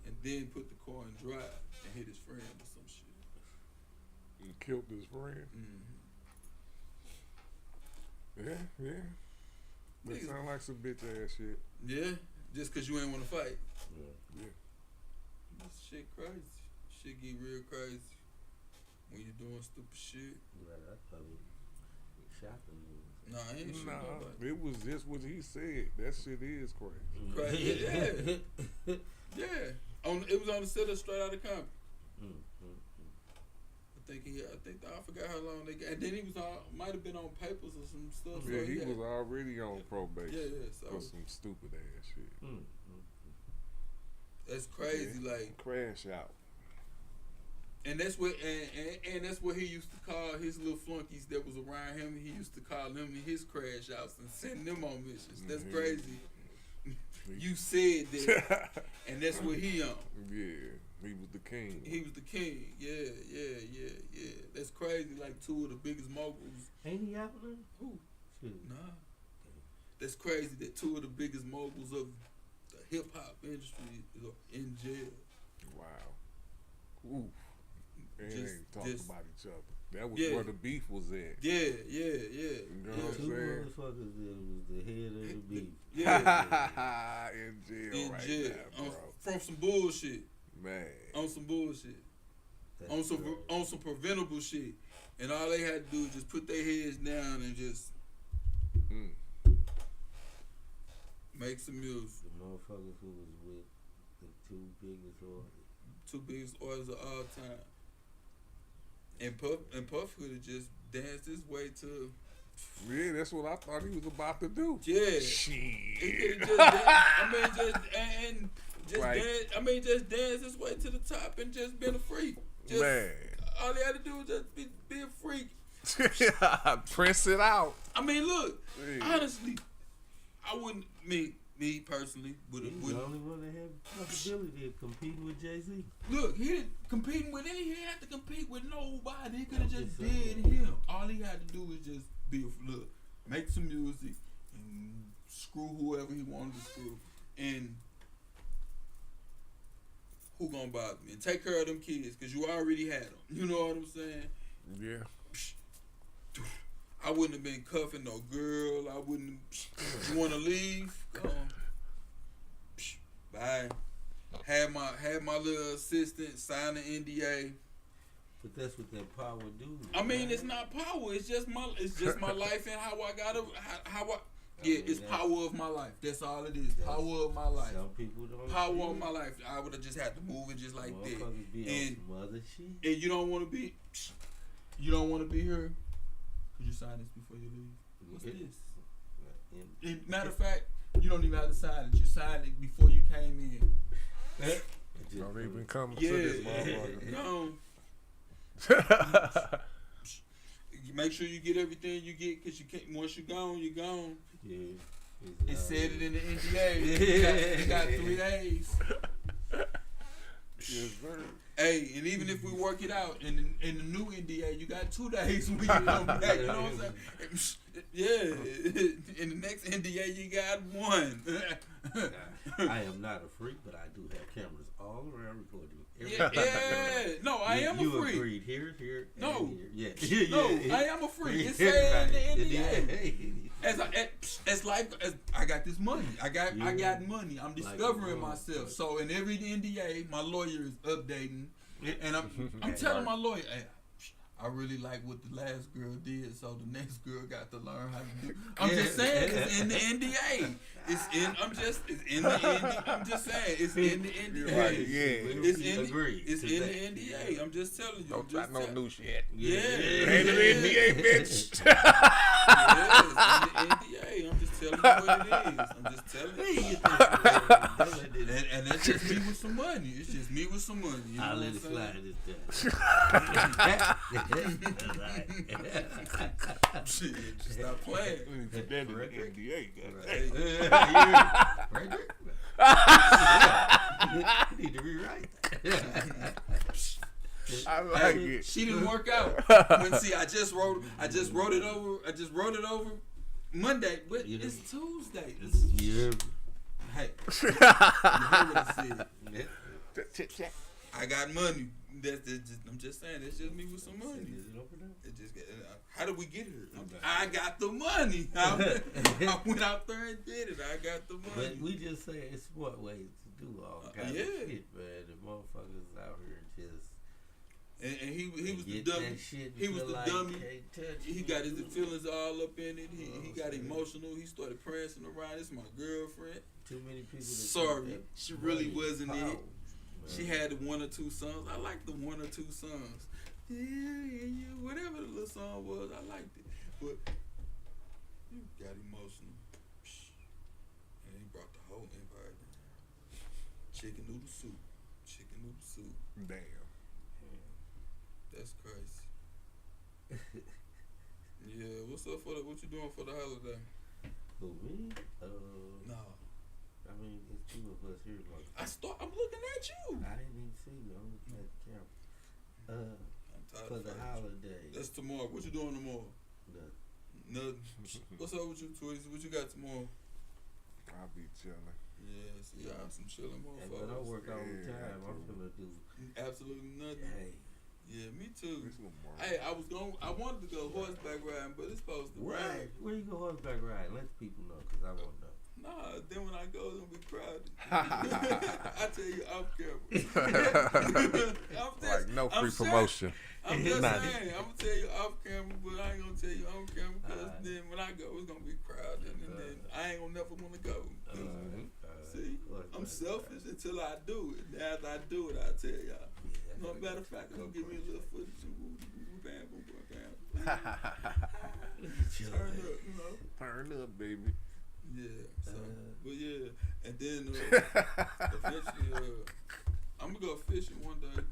and then put the car in drive and hit his friend or some shit. And killed his friend. Mm-hmm. Yeah. That Niggas- sound like some bitch ass shit. Yeah, just cause you ain't want to fight. Yeah. This shit crazy. Shit get real crazy when you doing stupid shit. Right, that's probably shocking. Nah, I ain't shooting Nah, nobody. it was just what he said. That shit is crazy. Crazy, yeah. Yeah. It was on the set of Straight Outta Compton. I forgot how long they got. And then he was might have been on papers or some stuff. Yeah, so he had- was already on probation Yeah, so for some stupid ass shit. that's crazy. Like, Crash out. and that's what and that's what he used to call his little flunkies that was around him. He used to call them his crash outs and send them on missions. That's crazy. You said that, and that's what he on. Yeah, he was the king. He was the king. Yeah. That's crazy. Like two of the biggest moguls. Ain't he out there? Who? Shit. Nah. that's crazy that two of the biggest moguls of the hip hop industry are in jail. Wow. Ooh. They ain't talk just- about each other. That was Yeah. where the beef was at. Yeah. You know Yeah. what I'm Two saying? motherfuckers that was the head of the beef. Yeah. In jail In right jail. now, bro. From some bullshit. Man. On some bullshit. That's On some right. on some preventable shit. And all they had to do was just put their heads down and just Mm. make some music. The motherfuckers who was with the two biggest artists. Two biggest artists of all time. And Puff could have just danced his way to Yeah, that's what I thought he was about to do. yeah. Shit. He could have just danced, Right. just dance his way to the top and just been a freak. Just, Man. all he had to do was just be a freak. Press it out. I mean, look, Yeah. honestly, I wouldn't me personally would He's the only one that had the possibility of competing with Jay-Z. look. He didn't competing with any. He didn't have to compete with nobody. He could have I'm just just saying. did him. All he had to do was just make some music and screw whoever he wanted to screw, and who gonna bother me? And take care of them kids because you already had them. You know what I'm saying? Yeah. I wouldn't have been cuffing no girl. I wouldn't. You want to leave? Go on. Bye. Had my little assistant sign the NDA. But that's what that power do. I mean, it's not power. It's just my life and how I gotta it's power of my life. That's all it is. Power of my life. Some people don't. Power of my life. I would have just had to move it just like that. Motherfuckers be And on some other shit. and you don't want to be here. Could you sign this before you leave? What's this? And matter of fact, you don't even have to sign it. You signed it before you came in. Don't even come to Yeah. this motherfucker. No. You make sure you get everything you get because you can't. Once you're gone, you're gone. Yeah. It said it in the NDA. You got 3 days. Yes, sir. Hey, and even if we work it out in the new NDA, you got 2 days when you come back. You know what I'm saying? Yeah. In the next NDA, you got 1. I am not a freak, but I do have cameras all around recording. Yeah. No, I am a You freak. agreed here, No. and here. Yeah. No, I am a freak. It's saying in the NDA. Yeah. As I got this money. I got money. I'm discovering myself. So in every NDA, my lawyer is updating, and I'm telling my lawyer, hey, I really like what the last girl did, so the next girl got to learn how to do. I'm just saying it's in the NDA. It's in the NDA. I'm just saying it's in the NDA. Right, yeah. It's in the NDA. I'm just telling you. Don't try no new shit. Yeah. Ain't an NDA, bitch. Yeah, it's in the NDA. I'm just telling you what it is. I'm just telling you. And that's just me with some money. It's just me with some money. You know I'll what let I'm it saying? slide this time. Shit, stop playing. That is NDA, Hey, You need to rewrite that. I like hey, it. she didn't work out. See, I just wrote it over Monday, but You know. it's Tuesday. Yeah. Hey, you heard what I said. I got money. I'm just saying, it's just me with some money. Is it over there? It just how did we get here? I got the money. I went out there and did it. I got the money. But we just say it's smart ways to do all kinds yeah. of shit, man. The motherfuckers out here just and he was the get dummy. that shit. He was the dummy. Can't touch He it. got his feelings all up in it. He got emotional. He started prancing around. This is my girlfriend. Too many people. That Sorry, think that she really money is wasn't it. power, She man. had the 1 or 2 songs. I liked the 1 or 2 songs. Yeah, whatever the little song was, I liked it. But he got emotional. And he brought the whole empire down. Chicken noodle soup. Damn. That's crazy. Yeah, what you doing for the holiday? Who, me? No. I mean, it's 2 of us here. Like, I'm looking at you. I didn't even see you. I'm looking at the camera. I'm tired For of the fighting you. holiday. That's tomorrow. What you doing tomorrow? Nothing. Nothing. What's up with you, Tweezy? What you got tomorrow? I'll be chilling. Yeah, see, I'm some chilling Hey, motherfuckers. but I work all the Yeah, time. I'm cool. gonna do. Absolutely nothing. Hey, Yeah, me too. It's no more. Hey, I wanted to go horseback riding, but it's supposed to what? rain. Where you go horseback riding? Let the people know, cause I won't know. Nah, then when I go, it's gonna be crowded. I tell you off camera. Like no free promotion. I'm just Nah. saying, I'm gonna tell you off camera, but I ain't gonna tell you on camera because then when I go, it's gonna be crowded, and then I ain't gonna never wanna go. See, I'm selfish until I do it. And after I do it, I tell y'all. No matter of fact, I'm gonna give me a little footage of bam, boom, boom, bam. Turn up, you know. Turn up, baby. Yeah. So, but yeah, and then eventually, I'm gonna go fishing one day.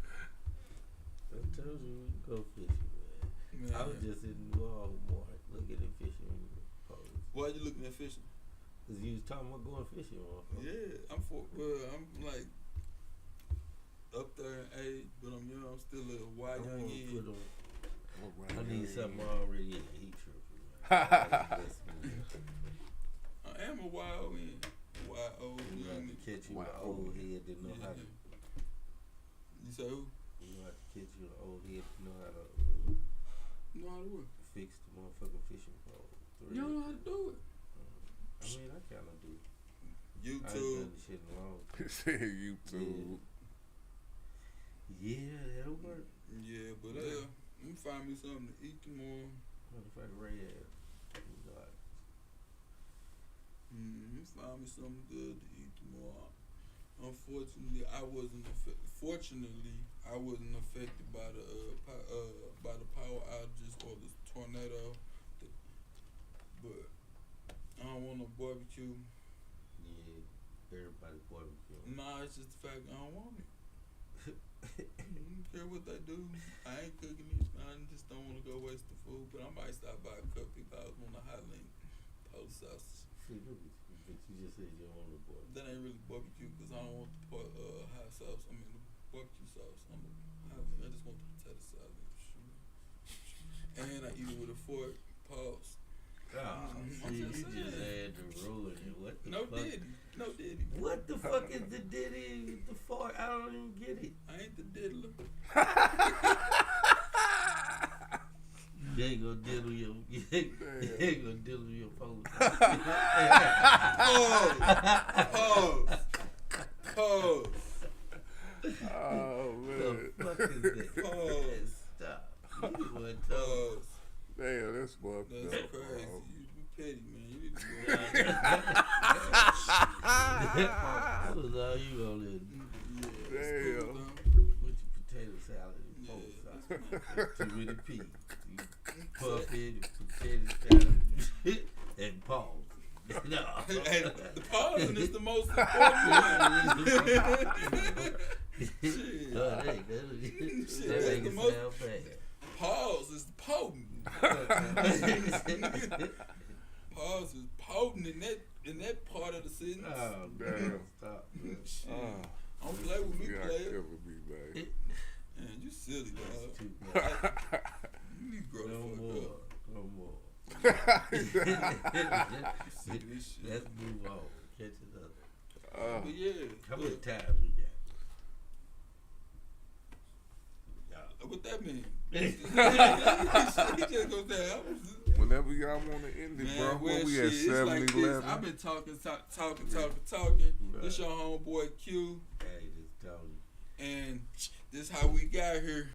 I told you we can go fishing, man. Man. I was just in Walmart looking at fishing poles. Why you looking at fishing? Cause you was talking about going fishing, motherfucker. Yeah, I'm like up there in age, but I'm young. I'm still a I young wanna kid. put on. Alright, I need yeah. something already in the heat trip. I am a wild end. Wild old You have young. to catch you Wow. an old head that know how to. You say who? You have to catch you an old head that know how to You know how to do it. fix the motherfucking fishing pole. You don't know how to do it. I mean, I kind of do. I ain't YouTube. done this shit in a long time. He said YouTube. Yeah, that'll work. Yeah, but let me find me something to eat tomorrow. Motherfucker Ray ass. Find me something good to eat tomorrow. Unfortunately, I wasn't affected. Fortunately, I wasn't affected by the power outages or the tornado. But I don't want no barbecue. Yeah, everybody barbecue. Nah, it's just the fact I don't want it. I don't care what they do. I ain't cooking it. I just don't want to go waste the food. But I might stop by a couple people. I was on the hot link post sauce. See, look at you, but you just said you don't want to barbecue. That ain't really barbecue because I don't want the hot sauce. I mean the barbecue sauce. I just want the potato salad. And I eat it with a fork. Pause. Oh, I'm see, you just just saying. had to ruin it. What the No fuck? diddy. No diddy. What the fuck is the diddy with the fork? I don't even get it. I ain't the diddler. You ain't gonna diddle your, you ain't gonna diddle your phone. Pause. Oh man. The fuck is that? Pause. Stop. You wasn't talking. Pause. Damn, that's fucked That's up, crazy. bro. You petty, man. You need to go. That was all you on there Yeah. It's Damn. cool, though. with your potato salad and Yeah, pork that's sauce. Too many peas. You puff in your potato salad and pause. No. Hey, the pausing is the most important one. Shit. Oh, that ain't Shit, that that's make the it most- sound bad. Pause is potent. Pause is potent in that part of the sentence. Oh, Damn. stop. Shit. Oh, Don't play with me, you got player. killing me, man. Man, you silly, dog. Too much. You need to grow No the fuck more. up. No more. See this shit. Let's move on. Catch it up. But yeah, How many look, times we got? what that mean? He just goes down. Whenever y'all want to end it, Man, bro, well, when we shit, at it's like this. 7-11. I've been talking. Right. This your homeboy Q, Hey, just tell you. and this how we got here.